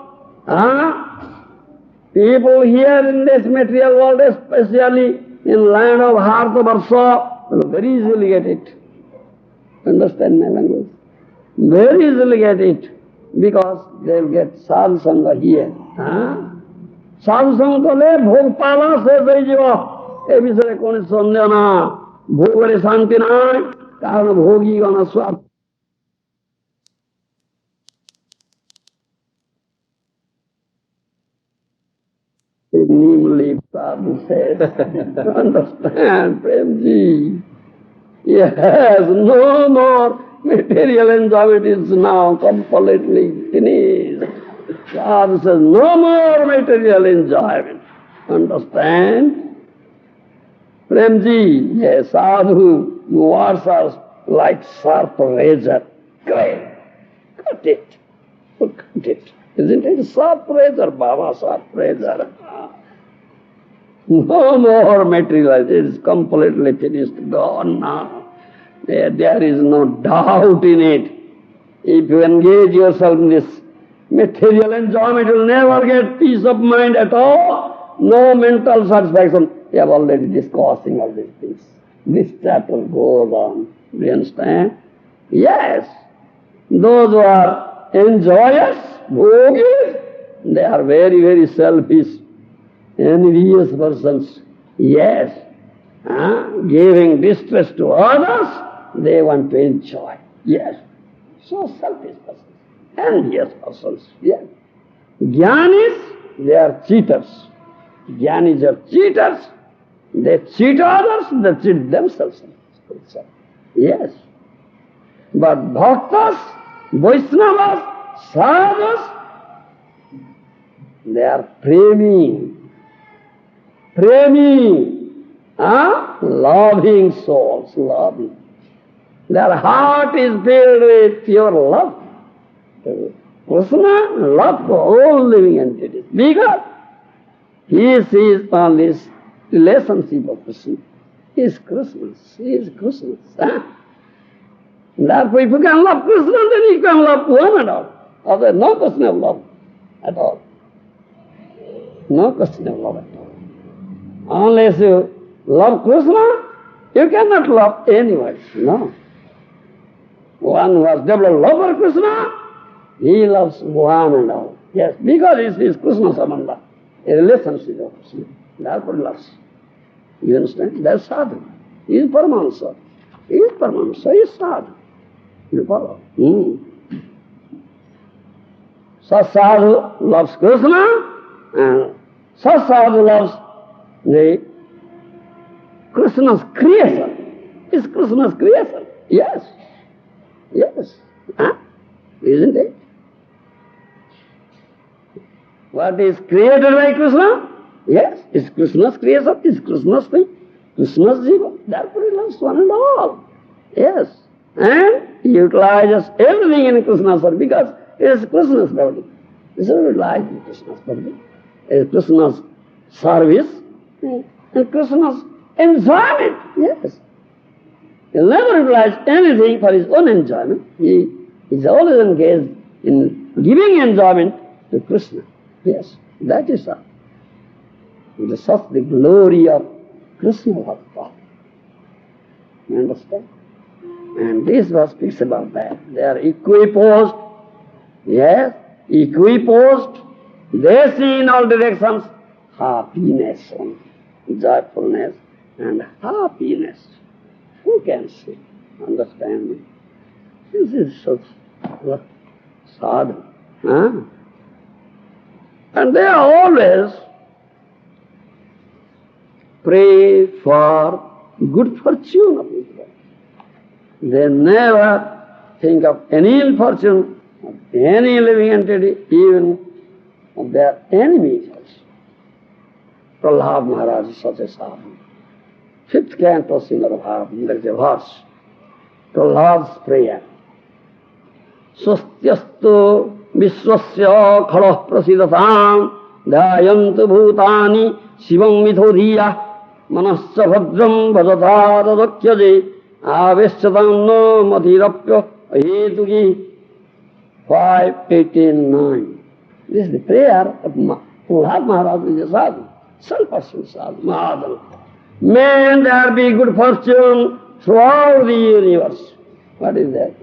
people here in this material world, especially in land of Bharatavarsha, will very easily get it. Understand my language? Very easily get it, because they will get sadhu-saṅga here. Sadhu-saṅga le bhogpala se bhaijiva. E bisare kone sandhya na. भोगरे शांति नाय कारण भोगी गण स्वार्थ namely Prabhu said, understand, Premji. Yes, no more material enjoyment is now completely finished. Prabhu says, no more material enjoyment. Understand? Premji, yes, sadhu, words are like sharp razor. Cut it. Isn't it? Sharp razor, Baba, sharp razor. No more material. It is completely finished, gone now. There is no doubt in it. If you engage yourself in this material enjoyment, you will never get peace of mind at all. No mental satisfaction. We have already discussing all these things. This chapter goes on. Do you understand? Yes. Those who are enjoyous, bhogis, they are very, very selfish, envious persons. Yes. Giving distress to others, they want to enjoy. Yes. So selfish persons. Envious persons. Yes. Jnanis, they are cheaters. Jnanis are cheaters. They cheat others, they cheat themselves. Yes. But bhaktas, Vaiṣṇavas, sadhus, they are premi, loving souls, loving. Their heart is filled with pure love. Kṛṣṇa loves all living entities because he sees on this relationship of Kṛṣṇa. He is Kṛṣṇa's. He is Kṛṣṇa's. Therefore, if you can love Kṛṣṇa, then you can love one and all. Otherwise, no question of love at all. No question of love at all. Unless you love Kṛṣṇa, you cannot love anyone. No. One who has developed love for Kṛṣṇa, he loves one and all. Yes, because it is Kṛṣṇa sambandha, a relationship of Kṛṣṇa. Therefore he loves. You understand? That's sadhu. He is paramahaṁsa. He is paramahaṁsa. He is sadhu. You follow? Sadhu loves Kṛṣṇa, and sadhu loves the Kṛṣṇa's creation. It's Kṛṣṇa's creation. Yes. Yes. Isn't it? What is created by Kṛṣṇa? Yes, it's Kṛṣṇa's creation, it's Kṛṣṇa's thing, Kṛṣṇa's jiva. Therefore he loves one and all. Yes. And he utilizes everything in Kṛṣṇa's service because it is Kṛṣṇa's body. He doesn't utilize in Kṛṣṇa's body. It is Kṛṣṇa's service and Kṛṣṇa's enjoyment. Yes. He will never utilize anything for his own enjoyment. He is always engaged in giving enjoyment to Kṛṣṇa. Yes, that is all. This is the glory of Kṛṣṇa Bhakta. You understand? And this verse speaks about that. They are equiposed. Yes, equiposed. They see in all directions happiness only, joyfulness and happiness. Who can see? Understand me? This is such sadhu. And they are always pray for good fortune of people. They never think of any ill fortune of any living entity, even of their enemies also. Prahlāda Maharaj is such a sadhu. 5th canto Srimad Bhagavatam, there is a verse, Prahlāda's prayer. Swastyastu vishwasya khalah prasidatāṁ dhāyantu bhūtāni shivam mithodhiya manasya bhadram bhajatā tadakyaje aveshyatam no mathirapya ahetuki 5:18-9. This is the prayer of Prahlāda Maharaj is a sadhu, self-pursued sadhu, Mahadana. May there be good fortune throughout the universe. What is that?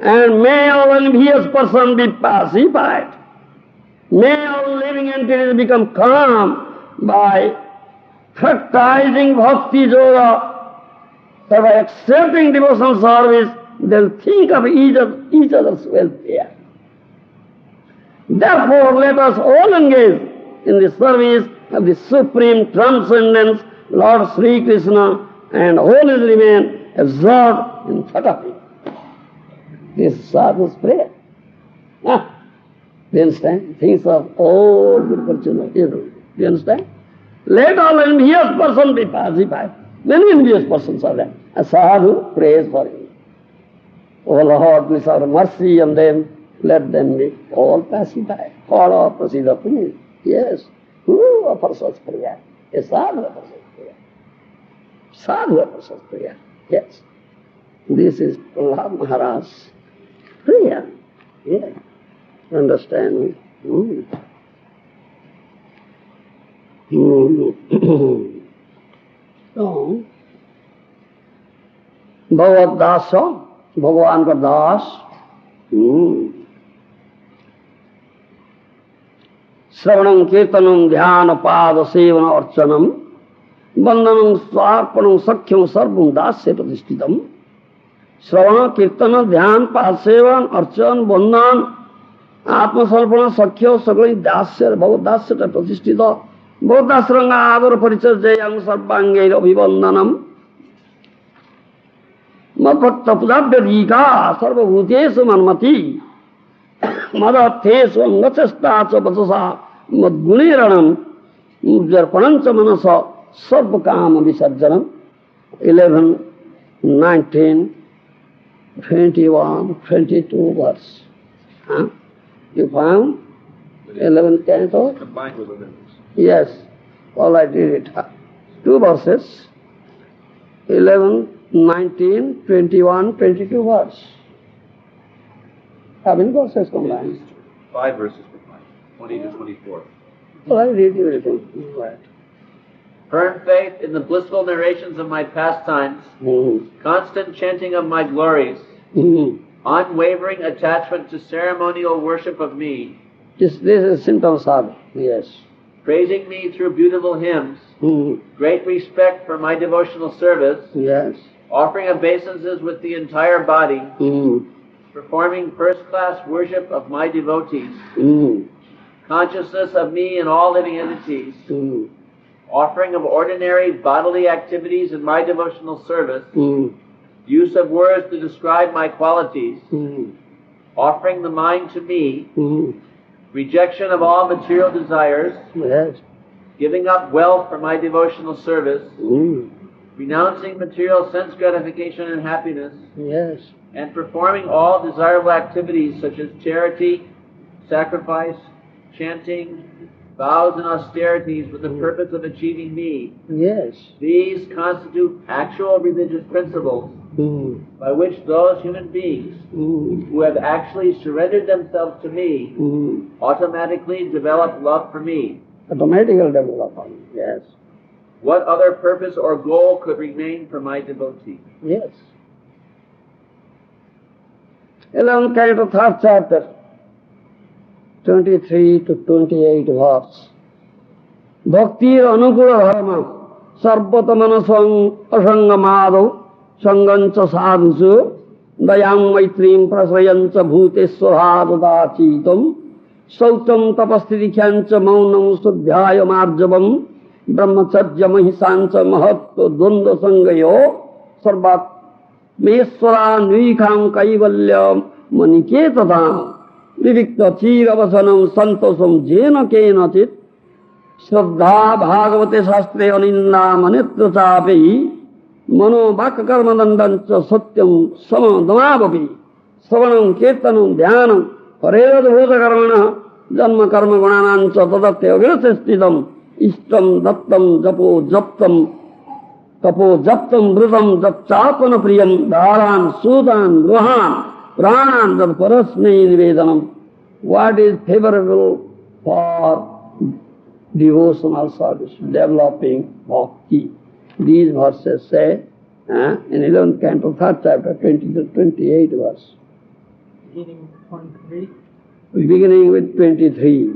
And may all envious person be pacified. May all living entities become calm by practicing bhakti yoga, by accepting devotional service. They'll think of each other's welfare. Therefore, let us all engage in the service of the supreme transcendence, Lord Sri Krishna, and always remain absorbed in thought of Him. This is sadhu's prayer. Do you understand? Things of all good fortune of everyone. Do you understand? Let all envious person be pacified. Many envious persons are there. A sadhu prays for him. O Lord, please have mercy on them. Let them be all pacified. All prasida puni. Yes. Who offers such prayer? A sadhu offers such prayer. Sadhu offers such prayer. Yes. This is Prahlāda Maharaj's prayer. Yes. Understand? So, Bhagavad Dasa, Bhagavan ka Das, Sravanam Kirtanam Dhyana Pada Sevana Archanam Bandhanam Swarpanam Sakhyam Sarvam Dasya Pratishtitam Sravana Kirtana Dhyan Pada Sevan Archan Bandhan Atma Sarpana Sakhya Sagali Dasya Bhagavad Dasya Pratishtita Bhagavad Dasranga Adara Parichas Jayam Sarvangaira Abhibandhanam Madbhakta Pudabhyadhika Sarva Bhutesu Manmati Madattesu Angachestacha Vachasa Madguniranam Mujjarpanancha Manasa Sarvakama Visarjanam 11, 19, 21, 22 verse. You found? 11 canto? Combined with the Yes. All I did it. 2 verses. 11, 19, 21, 22 verse. How many verses combined? 5 verses combined. 20 to 24. Well, I read everything. Right. Firm faith in the blissful narrations of my pastimes, constant chanting of my glories, unwavering attachment to ceremonial worship of me, This is simple sadhu. Yes. praising me through beautiful hymns, great respect for my devotional service, Yes. offering obeisances with the entire body, performing first-class worship of my devotees, consciousness of me and all living entities, offering of ordinary bodily activities in my devotional service, use of words to describe my qualities, offering the mind to me, rejection of all material desires, Yes. giving up wealth for my devotional service, renouncing material sense gratification and happiness, Yes. and performing all desirable activities such as charity, sacrifice, chanting, vows and austerities with the purpose of achieving me. Yes. These constitute actual religious principles by which those human beings who have actually surrendered themselves to me automatically develop love for me. Automatically development. Yes. What other purpose or goal could remain for my devotee? Yes. 11th canto, 3rd chapter, 23 to 28 verse. Bhakti anukula dharma sarvatamanasam asangamado sangancha sadhusu dayam maitrim prasrayancha bhuteswaradachitam sautam tapasthidikyancha maunam sudhyaya marjavam brahmacharya mahisancha mahatva dvandva sangayo sarvat Meswara Nuikam Kaivalya Maniketatam Vivikta Chiravasanam Santosam Jena Kenachit Shraddha Bhagavate Shastre Aninda Manitra Chapi Mano Bhakka Karma Dandancha Satyam Samadhamavapi Savanam Ketanam Dhyanam Pareda Bhuta Karmana Janma Karma Gunanancha Tadatya Virasestidam Ishtam Dattam Japo Japtam Tapo Japtam Vritam Japchapana Priyam Dharan Sudan Gruhan Pranan Jat Parasme Nivedanam. What is favorable for devotional service, developing bhakti? These verses say in 11th canto, 3rd chapter, 20 to 28 verse. Beginning with 23. Beginning with 23.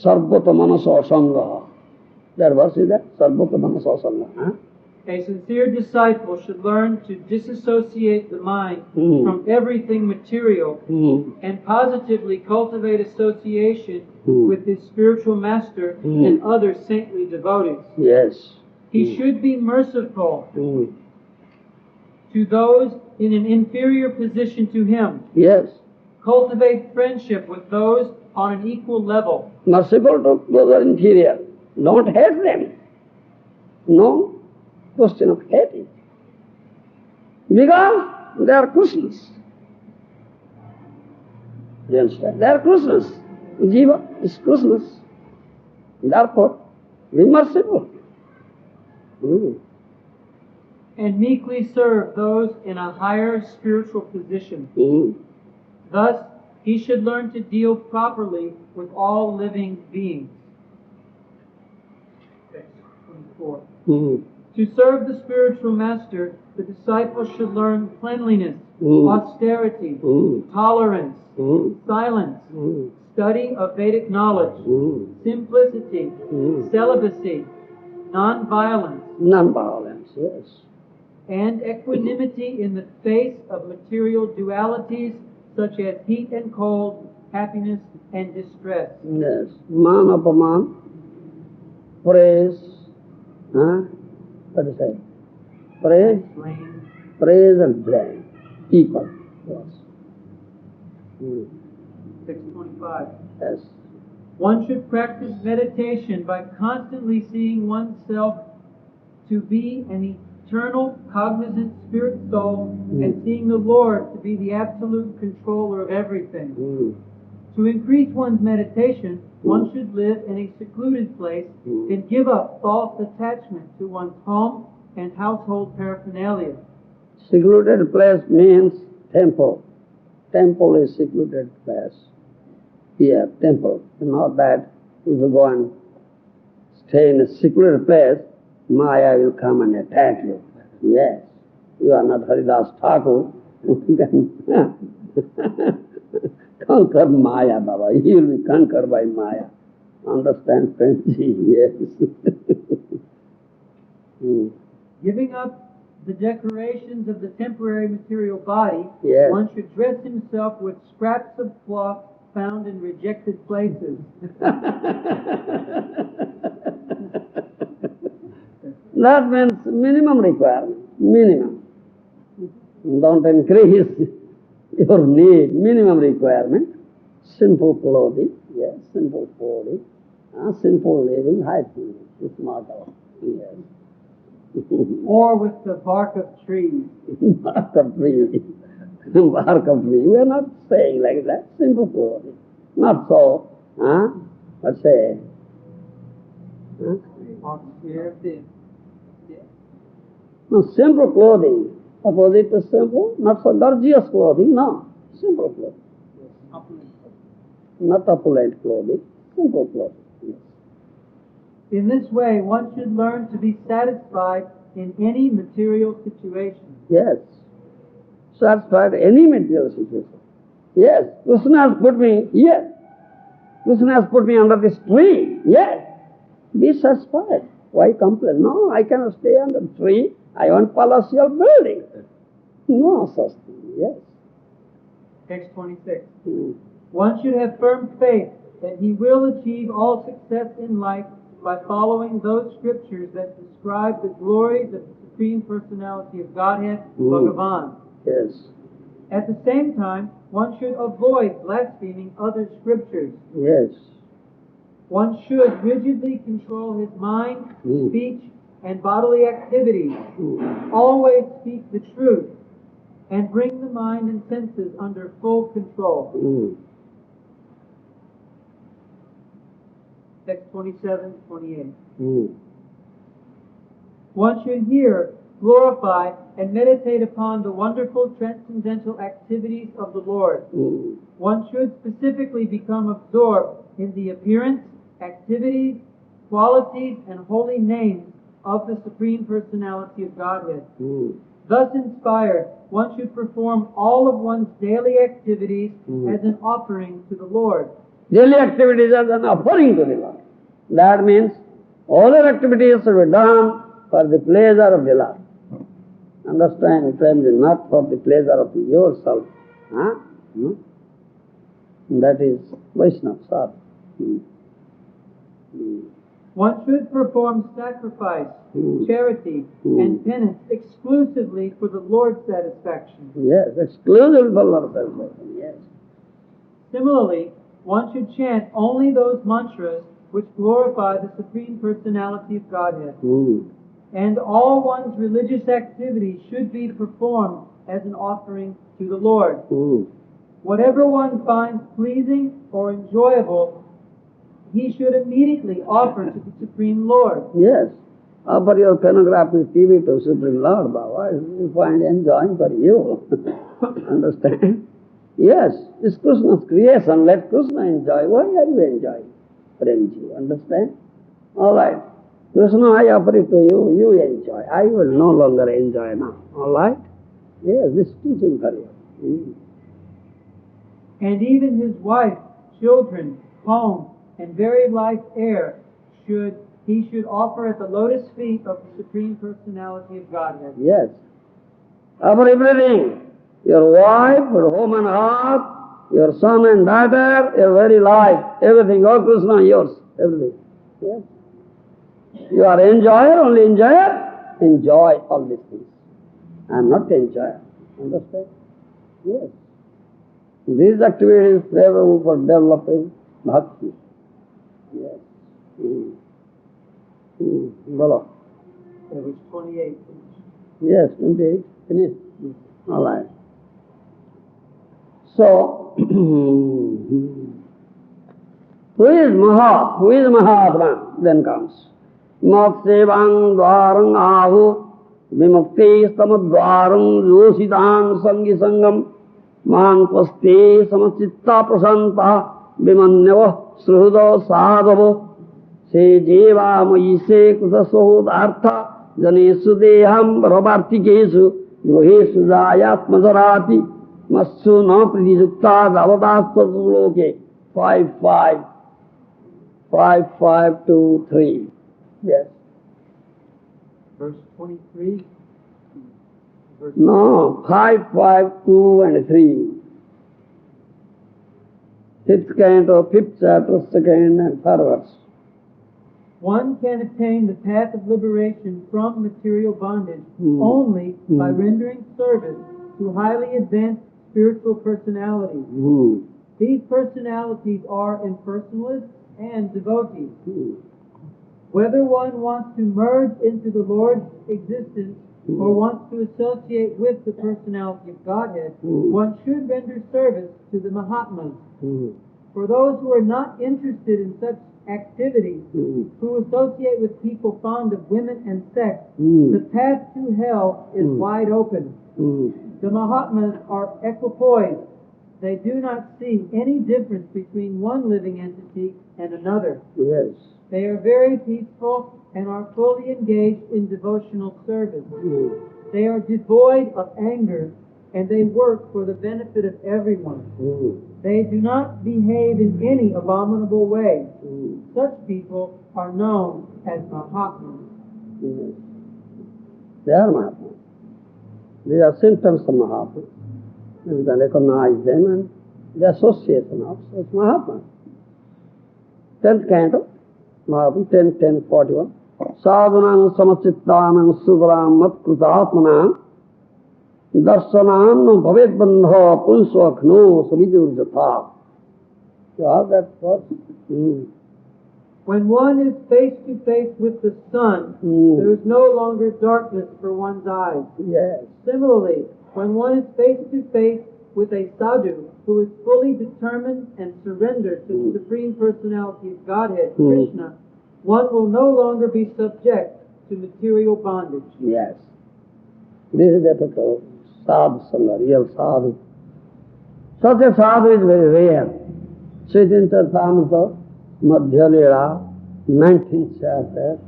Sarvata manasa sangha. That verse is that? Sarvata manasa sangha. A sincere disciple should learn to disassociate the mind from everything material and positively cultivate association with his spiritual master and other saintly devotees. Yes. He should be merciful to those in an inferior position to him. Yes. Cultivate friendship with those on an equal level. Merciful to those who are inferior. Don't hate them. No question of hating. Because they are Kṛṣnas. You understand? They are Kṛṣnas. Jiva is Kṛṣnas. Therefore, be merciful. And meekly serve those in a higher spiritual position. Thus, he should learn to deal properly with all living beings. Text 24. To serve the spiritual master, the disciple should learn cleanliness, austerity, tolerance, silence, study of Vedic knowledge, simplicity, celibacy, non-violence, yes. and equanimity in the face of material dualities such as heat and cold, happiness and distress. Yes. Man apaman, praise, what is that? Praise, Blame. praise and blame, equal. Yes. 625. Yes. One should practice meditation by constantly seeing oneself to be an eternal, cognizant spirit soul and seeing the Lord to be the absolute controller of everything. To increase one's meditation, one should live in a secluded place and give up false attachment to one's home and household paraphernalia. Secluded place means temple. Temple is secluded place. Here, temple. Not that if you go and stay in a secluded place, Maya will come and attack you. Yes. You are not Haridas Ṭhākura. You can conquer Maya, Baba. You will be conquered by Maya. Understand, Premji? Yes. Giving up the decorations of the temporary material body, Yes. one should dress himself with scraps of cloth found in rejected places. That means minimum requirement. Minimum. Don't increase your need. Minimum requirement. Simple clothing. Yes, simple clothing. Simple living, high feeling. It's not all. Yes. Or with the bark of trees. Bark of tree. Bark of tree. We are not saying like that. Simple clothing. Not so. Let's say. No, simple clothing. Opposite to simple. Not so gorgeous clothing. No. Simple clothing. Not opulent clothing. Simple clothing. Yes. In this way, one should learn to be satisfied in any material situation. Yes. Satisfied any material situation. Yes. Krishna has put me here. Krishna has put me under this tree. Yes. Be satisfied. Why complain? No, I cannot stay under the tree. I want palatial building. No such thing. Yes. Text 26. One should have firm faith that he will achieve all success in life by following those scriptures that describe the glories of the Supreme Personality of Godhead, Bhagavan. Yes. At the same time, one should avoid blaspheming other scriptures. Yes. One should rigidly control his mind, speech, and bodily activities. Always speak the truth and bring the mind and senses under full control. Text 27, 28. One should hear, glorify, and meditate upon the wonderful transcendental activities of the Lord. One should specifically become absorbed in the appearance, activities, qualities, and holy names of the Supreme Personality of Godhead. Thus inspired, one should perform all of one's daily activities as an offering to the Lord. Daily activities as an offering to the Lord. That means all our activities should be done for the pleasure of the Lord. Understand? Not for the pleasure of yourself. That is Vaiṣṇava sadhu. One should perform sacrifice, charity, and penance exclusively for the Lord's satisfaction. Yes, exclusively for Lord's satisfaction, yes. Similarly, one should chant only those mantras which glorify the Supreme Personality of Godhead. And all one's religious activities should be performed as an offering to the Lord. Whatever one finds pleasing or enjoyable, he should immediately offer to the Supreme Lord. Yes. Offer your pornographic TV to Supreme Lord, Baba. You find enjoying for you. Understand? Yes, it's Krishna's creation. Let Krishna enjoy. Why are you enjoying? Premji, understand? All right. Krishna, I offer it to you. You enjoy. I will no longer enjoy now. All right? Yes, this is teaching for you. And even his wife, children, home, and very life air he should offer at the lotus feet of the Supreme Personality of Godhead. Yes. Offer everything. Your wife, your home and heart, your son and daughter, your very life, everything. Oh Krishna, yours, everything. Yes. You are enjoyer, only enjoyer. Enjoy all these things. I am not enjoyer. Understand? Yes. These activities are favorable for developing bhakti. Yes. Bolo. It was 28. Yes, 28. Finish. All right. So, who is Mahatma? Then comes. Mat sevang dvarang ahu vimukte samadvarang yositan sangi sangam man paste samachitta prasanta vimanyava sruhudo sadhavo se jeva maise kutasodhartha janesu deham ravartikesu yohesu jayatmajarati Masu no pridijukta davadasta sloke 5-5-5-5-2-3. Yes. Verse 23. No, 5-5-2 and 3. Fifth canto, fifth chapter, second and third verse. One can attain the path of liberation from material bondage only by rendering service to highly advanced spiritual personalities. These personalities are impersonalists and devotees. Whether one wants to merge into the Lord's existence or wants to associate with the personality of Godhead, one should render service to the Mahatmas. For those who are not interested in such activities, who associate with people fond of women and sex, the path to hell is wide open. The Mahatmas are equipoised. They do not see any difference between one living entity and another. Yes. They are very peaceful and are fully engaged in devotional service. They are devoid of anger and they work for the benefit of everyone. They do not behave in any abominable way. Such people are known as Mahatmas. Yes. They are Mahatmas. These are symptoms of Mahatmas. You can recognize them and the association of such Mahatmas. 10th canto, Mahatma 10-10-41. Sadhunam samachittanam sudram matkrutatmanam darsanam bhavet bandha punsvakhno savidurjatha. You have that verse? When one is face to face with the sun, there is no longer darkness for one's eyes. Yes. Similarly, when one is face to face with a sadhu who is fully determined and surrendered to the Supreme Personality of Godhead, Kṛṣṇa, one will no longer be subject to material bondage. Yes. This is the effect of sadhu-saṅga, real sadhu. Such a sadhu is very rare. Chaitanya Charitamrita, Madhya Lila, 19th chapter,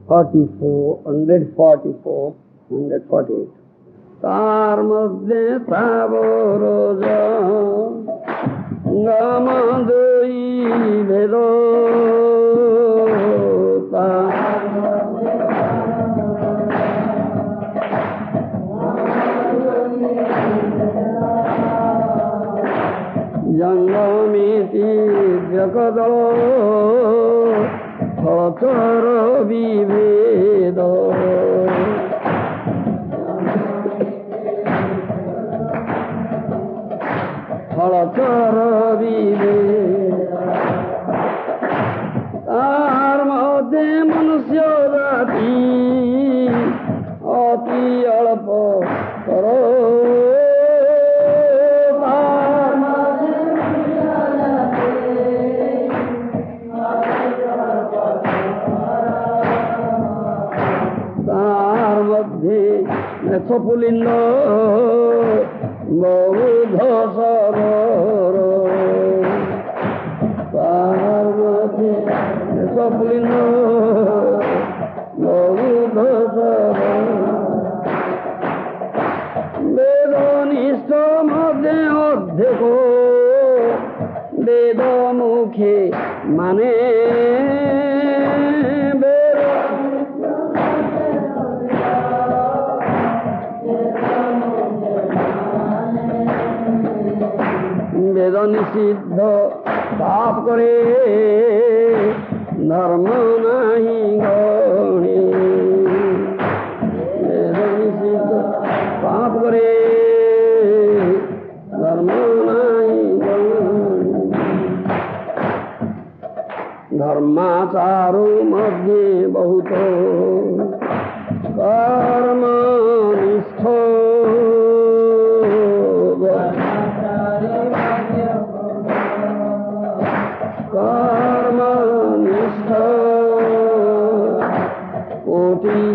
144, 148. Tar madhya taboroja gamadoi vedo jangamiti jakado phalacara vivedo phalacara vivedo tar madhye manusya rati ati alpa karo Sopulindo Bauddha sarara parvati sapulina Bauddha sarara Vedanishta madhya adhyako Veda mukhe mane Veda nisiddha paap kare dharma nahi gane Veda nisiddha paap kare dharma nahi gane Dharmacharu madhye bahuto karma nishtha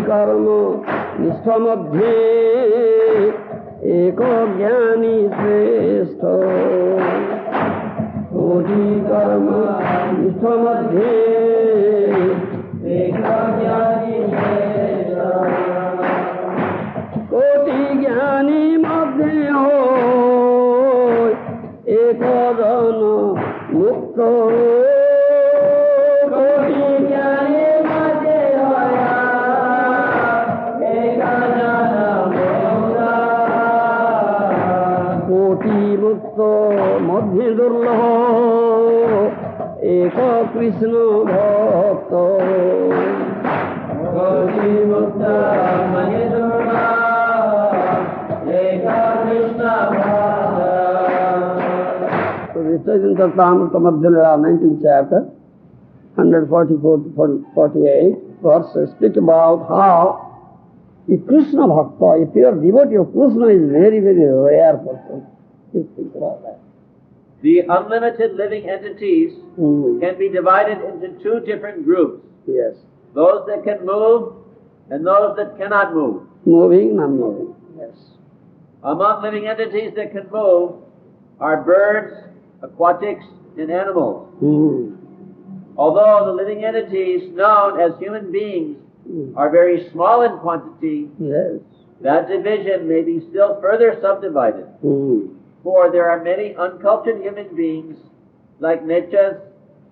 कर्म निष्ठ मध्ये एक ज्ञानी श्रेष्ठ कोटि कर्म निष्ठ मध्ये एक ज्ञानी श्रेष्ठ कोटि ज्ञानी मध्ये हो एक जन मुक्त मध्य दुर्लभ एक कृष्ण भक्त So this is in the Madhyalila 19th chapter, 144 to 48 verses speak about how a Krishna bhakta, a pure devotee of Krishna is very, very rare person. Think about that. The unlimited living entities can be divided into two different groups. Yes. Those that can move and those that cannot move. Moving, non-moving. Yes. Among living entities that can move are birds, aquatics, and animals. Although the living entities known as human beings are very small in quantity, yes, that division may be still further subdivided. For there are many uncultured human beings like Nechas,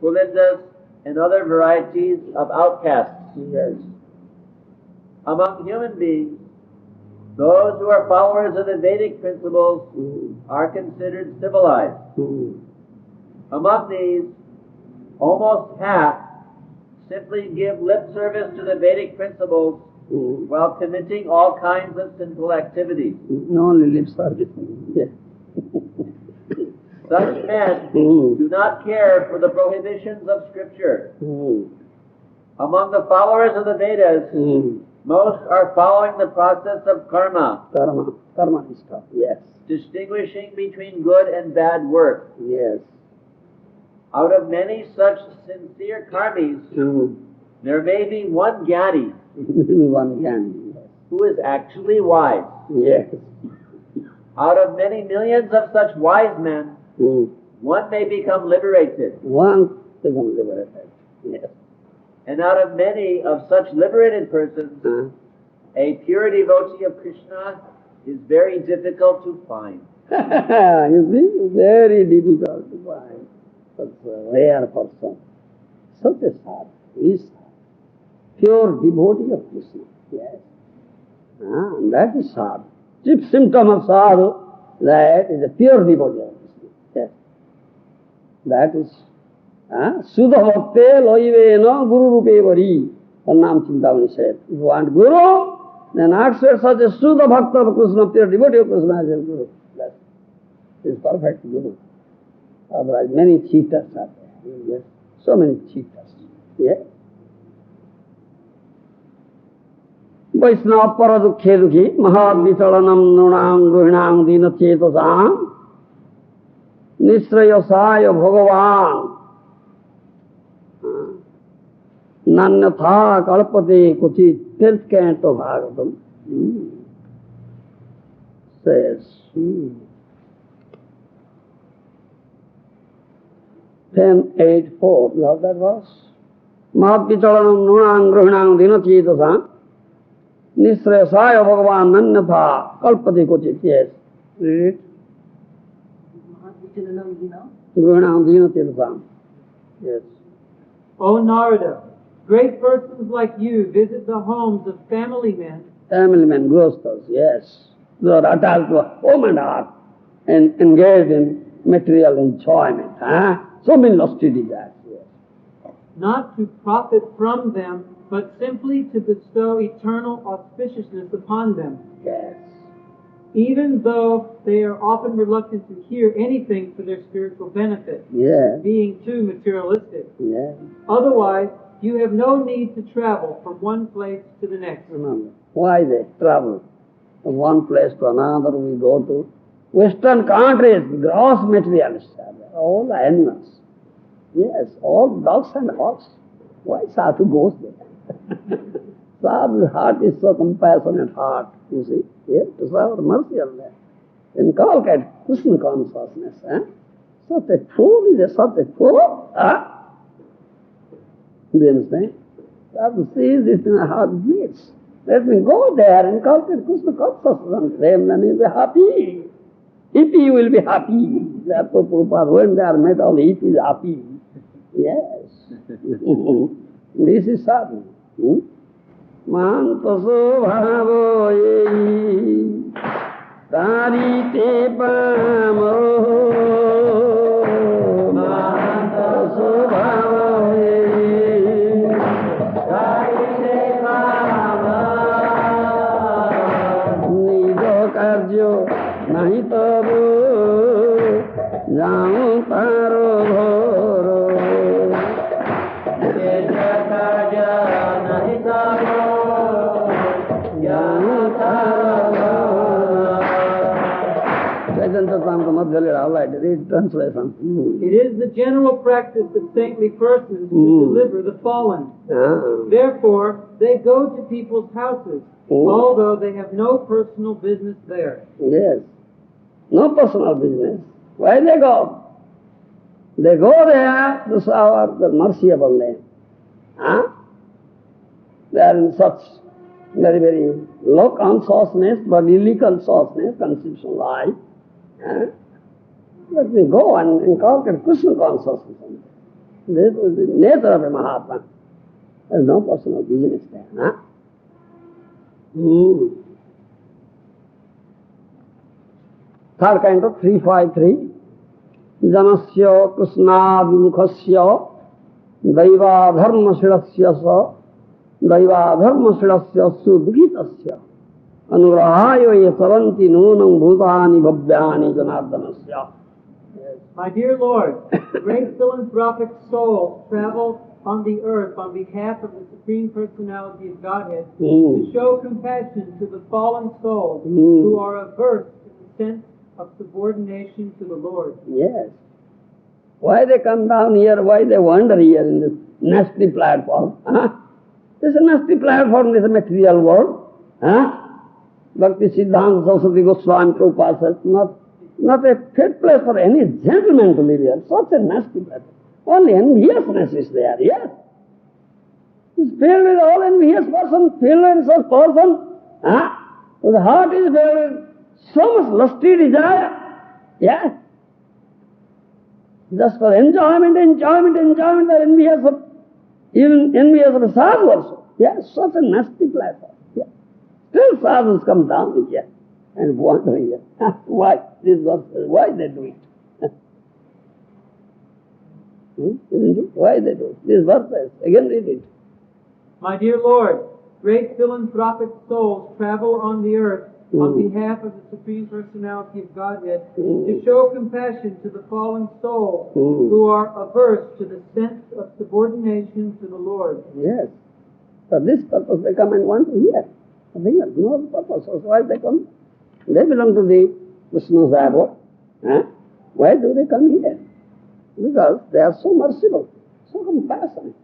Pulindas, and other varieties of outcasts. Yes. Among human beings, those who are followers of the Vedic principles are considered civilized. Among these, almost half simply give lip service to the Vedic principles while committing all kinds of sinful activities. No only lip service. Yes. Such men do not care for the prohibitions of Scripture. Among the followers of the Vedas, most are following the process of karma. Karma is tough. Yes. Distinguishing between good and bad work. Yes. Out of many such sincere karmis, there may be one jnani who is actually wise. Yes. Out of many millions of such wise men, one may become liberated. One becomes liberated. Yes. And out of many of such liberated persons, a pure devotee of Kṛṣṇa is very difficult to find. You see, very difficult to find. Such a rare person. Such a sadhu is pure devotee of Kṛṣṇa. Yes. That is sadhu. Chief symptom of sadhu, that is a pure devotee of Kṛṣṇa. Yes. That is Sudha Bhakte Loivena Guru Rupe Vari. Paramahaṁsa Chintamani said, if you want Guru, then accept such a Sudha Bhakta of Kṛṣṇa, pure devotee of Kṛṣṇa as a Guru. That is perfect Guru. Otherwise, many cheaters are there. Yes. So many cheaters. Yes. Vaiṣṇava para dukkhe dukhi mahad vichalanam nunam gruhinam dina chetasam nisrayasaya bhagavan nanyatha kalpate kuchit 10th canto Bhagavatam says 10:8:4. You have that verse? Mahapitalanam nunang gruhinang dinachidasam nisrayasaya bhagavan nanyatha kalpati kochit. Yes. Read it. Gruhinang dinachidasam. Yes. O Nārada, great persons like you visit the homes of family men. Family men, grostas, yes. They are attached to home and heart and engaged in material enjoyment. So many lusty desires. Yes. Not to profit from them, but simply to bestow eternal auspiciousness upon them. Yes. Even though they are often reluctant to hear anything for their spiritual benefit, Yes. being too materialistic. Yes. Otherwise, you have no need to travel from one place to the next. Remember, why they travel from one place to another? We go to Western countries, gross materialists are there, all animals. Yes, all dogs and hogs. Why sadhu goes there? Sadhu's heart is so compassionate heart, you see. Yes, to serve mercy on that. Inculcate Krishna consciousness. Such a fool is such a fool. Do you understand? Sadhu sees this in a heart bleeds. Let me go there and inculcate Krishna consciousness. Then he will be happy. Hippie will be happy. Therefore, Prabhupada, when they are met, all hippies happy. Yes. This is sadhu. Mantaso bhavo ye tarite pamo. Mantaso bhavo ye tarite pamo. Nijo karjo nahi tabo jau taro ghoro. Nijo karjo nahi tabo jau taro ghoro. Read translation. It is the general practice of saintly persons to deliver the fallen. Therefore, they go to people's houses, although they have no personal business there. Yes. No personal business. Why they go? They go there to serve the merciful name. They are in such very, very low consciousness, but illegal consciousness, conceptual life. Let me go and inculcate Krishna consciousness. This is the nature of a Mahatma. There is no personal business there. Third kind of 353. Janasya Kṛṣṇa vimukhasya daivādharma śrīlasya sa daivādharma śrīlasya sudhitasya anugrahāya ye saranti nūnam bhūtāni bhavyāni janārdanasya. My dear Lord, great philanthropic souls travel on the earth on behalf of the Supreme Personality of Godhead to show compassion to the fallen souls who are averse to the sense of subordination to the Lord. Yes. Why they come down here? Why they wander here in this nasty platform? This is a nasty platform, this is a material world. Bhakti Siddhanta Saraswati Goswami Prabhupada says, not a fit place for any gentleman to live here. Such a nasty platform. Only enviousness is there, yes. It's filled with all envious person, filled with such person. The heart is filled with so much lusty desire. Yes. Just for enjoyment, they're envious of, even envious of a sadhu also. Yes, such a nasty platform. Yes. Still sadhus come down here and wander here. Why? Why they do it? Isn't it? Why they do it? This verse, again read it. My dear Lord, great philanthropic souls travel on the earth on behalf of the Supreme Personality of Godhead to show compassion to the fallen souls who are averse to the sense of subordination to the Lord. Yes. For this purpose they come and want to hear. They have no purpose. So why they come? They belong to the Krishna's abode. Why do they come here? Because they are so merciful, so compassionate.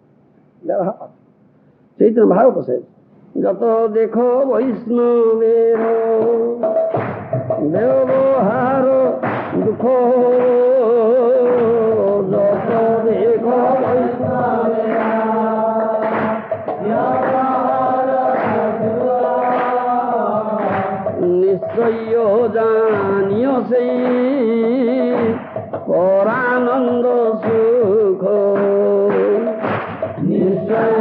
Their heart. Chaitanya Bhagavata says, Gato dekho Vaiṣṇavero Devo haro dukho Jato নিশ্চয় জানিও সেই পরানন্দ সুখ নিশ্চয়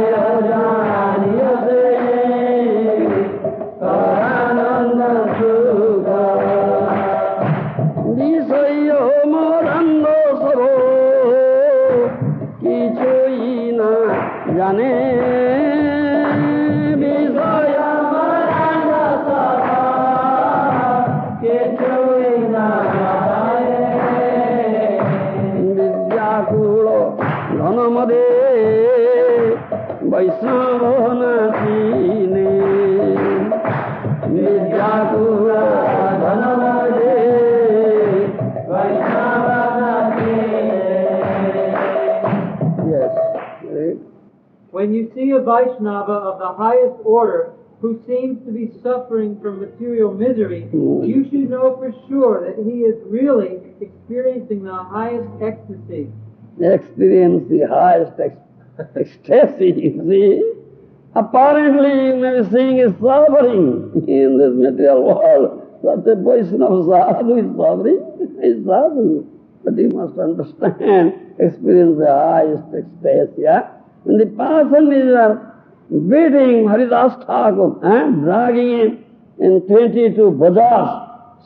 জানিও সেই পরানন্দ সুখ বিষয় মরান্দ সব কিছুই না জানে বিষয় মরান্দ সব কিছুই না জানে বিদ্যাকুল ধনমদে বৈষ্ণব না চিনে বিদ্যাকুল ধনমদে বৈষ্ণব না চিনে। Yes. When you see a Vaiṣṇava of the highest order who seems to be suffering from material misery, you should know for sure that he is really experiencing the highest ecstasy. Experience the highest ecstasy, you see. Apparently, you may be seeing is suffering in this material world. Such a Vaishnava sadhu is suffering, is sadhu. But you must understand, experience the highest ecstasy. Yeah? When the person is beating Haridas Ṭhākura, dragging him in 22 bazaars,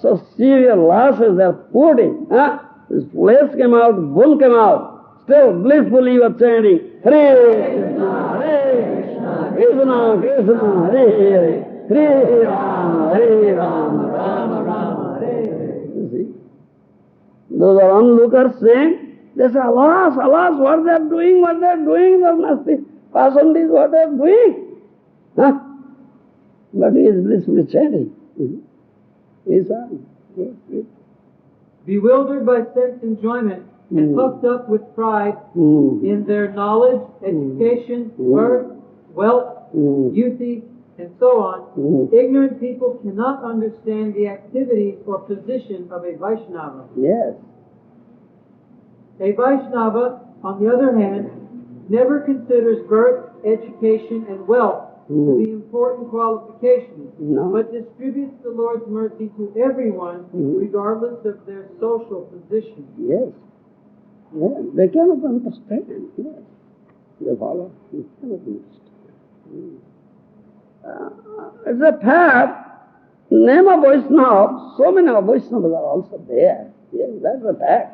so severe losses they are putting. His flesh came out, bone came out. Still blissfully you are chanting, Hare Krishna, Krishna Krishna, Hare Hare, Hare Rama, Hare Rama, Rama Rama, Hare Hare. You see? Those are onlookers saying, they say, alas, alas, what they are doing, that must be person is what they are doing. But he is blissfully chanting. He is on. Bewildered by sense enjoyment and puffed up with pride in their knowledge, education, birth, wealth, beauty, and so on, ignorant people cannot understand the activities or position of a Vaiṣṇava. Yes. A Vaiṣṇava, on the other hand, never considers birth, education, and wealth to be important qualifications, but distributes the Lord's mercy to everyone, regardless of their social position. Yes. Yes. They cannot understand. Yes. They follow. They cannot understand. It's a fact. Name of Vaiṣṇava, so many of Vaiṣṇavas are also there. Yes, that's a fact.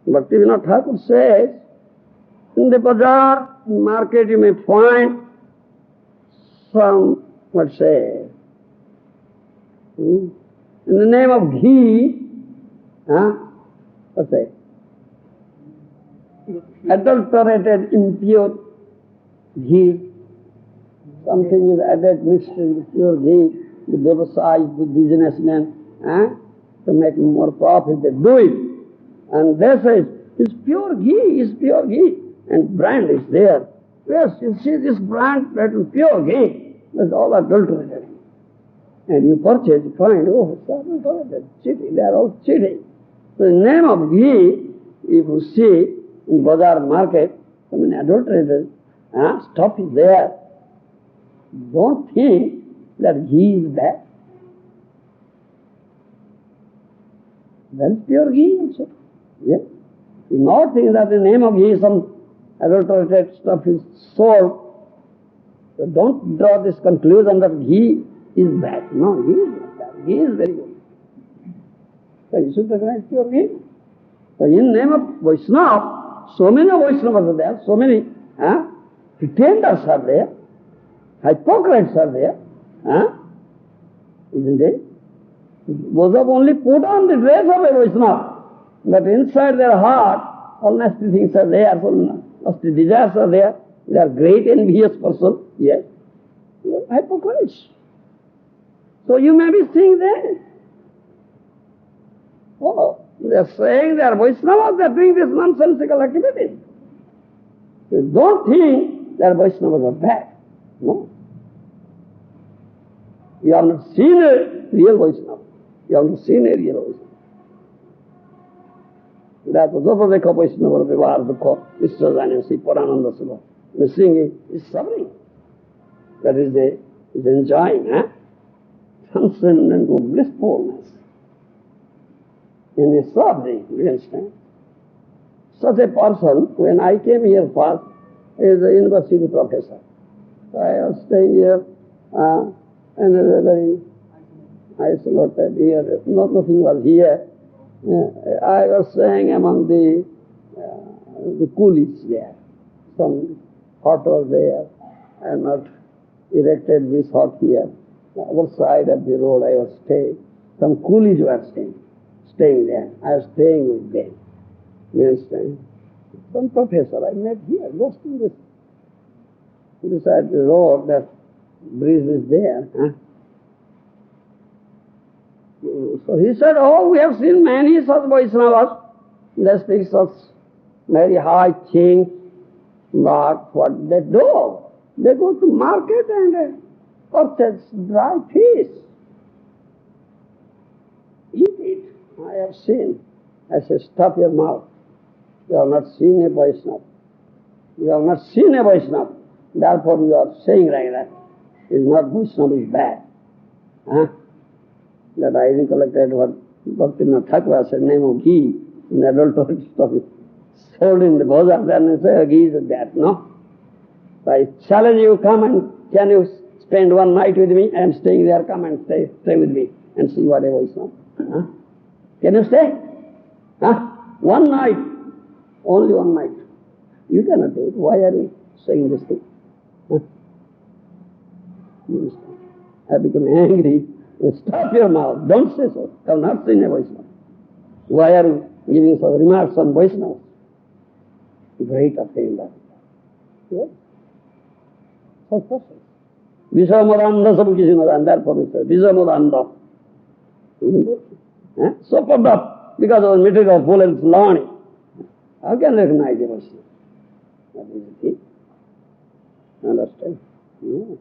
Bhaktivinoda Ṭhākura says, in the bazaar, market, you may find some, in the name of ghee, adulterated, impure ghee, something is added, mixed in pure ghee, the BBSR, the businessmen, to make more profit, they do it. And they say, it's pure ghee, and brand is there. Yes, you see this brand, that is pure ghee, that's all adulterated. And you purchase, you find, oh, it's adulterated, cheating, they are all cheating. So the name of ghee, if you see in bazaar market, I mean adulterated stuff is there. Don't think that ghee is bad. That is pure ghee also. Yes. Do not think that in the name of ghee some adulterated stuff is sold. So don't draw this conclusion that ghee is bad. No, ghee is not bad. Ghee is very good. So you should recognize pure ghee. So in the name of Vaiṣṇava, so many Vaiṣṇavas are there, so many pretenders are there, hypocrites are there. Isn't it? Those have only put on the dress of a Vaiṣṇava, but inside their heart, all nasty things are there, all nasty desires are there. They are great envious person, yes. They are hypocrites. So you may be seeing them. Oh, they are saying they are Vaiṣṇavas, they are doing this nonsensical activity. You don't think that Vaiṣṇavas are bad. No. You have not seen a real Vaiṣṇava. You have not seen a real Vaiṣṇava. Therefore, Jopavekha Vaishnava Vyavardukha Vishwajanasi Parananda Sula. The singing is suffering. That is enjoying, transcendental blissfulness. In his suffering, you understand? Such a person, when I came here first, is a university professor. So I was staying here, and a very isolated here. Nothing was here. I was staying among the coolies there. Some hut was there. I had not erected this hut here. The other side of the road I was staying. Some coolies were staying there. I was staying with them. You understand? Some professor I met here, just in this side of the road, that bridge is there. So he said, oh, we have seen many such Vaishnavas. They speak such very high things, but what they do? They go to market and purchase dry fish. Eat it. I have seen. I say, stop your mouth. You have not seen a Vaishnava. You have not seen a Vaishnava. Therefore you are saying like that. It's not Vaishnava is bad. That I recollected what Bhaktivinoda Ṭhākura said, name of ghee, in adulterated stuff is sold in the bazaar, then they say, ghee is that, no? So I challenge you, come and can you spend one night with me? I am staying there, come and stay with me and see what a Vaishnava. Can you stay? One night, only one night. You cannot do it. Why are you saying this thing? I become angry. Stop your mouth. Don't say so. I have not seen a Vaishnava. Why are you giving such remarks on Vaishnava? Great offender. Yes? Such person. Visamadanda sabu kisi madanda. Therefore we say, Visamadanda. So puffed up because of the material of opulence learning. How can I recognize a Vaishnava? That is the thing. Understand? Yeah.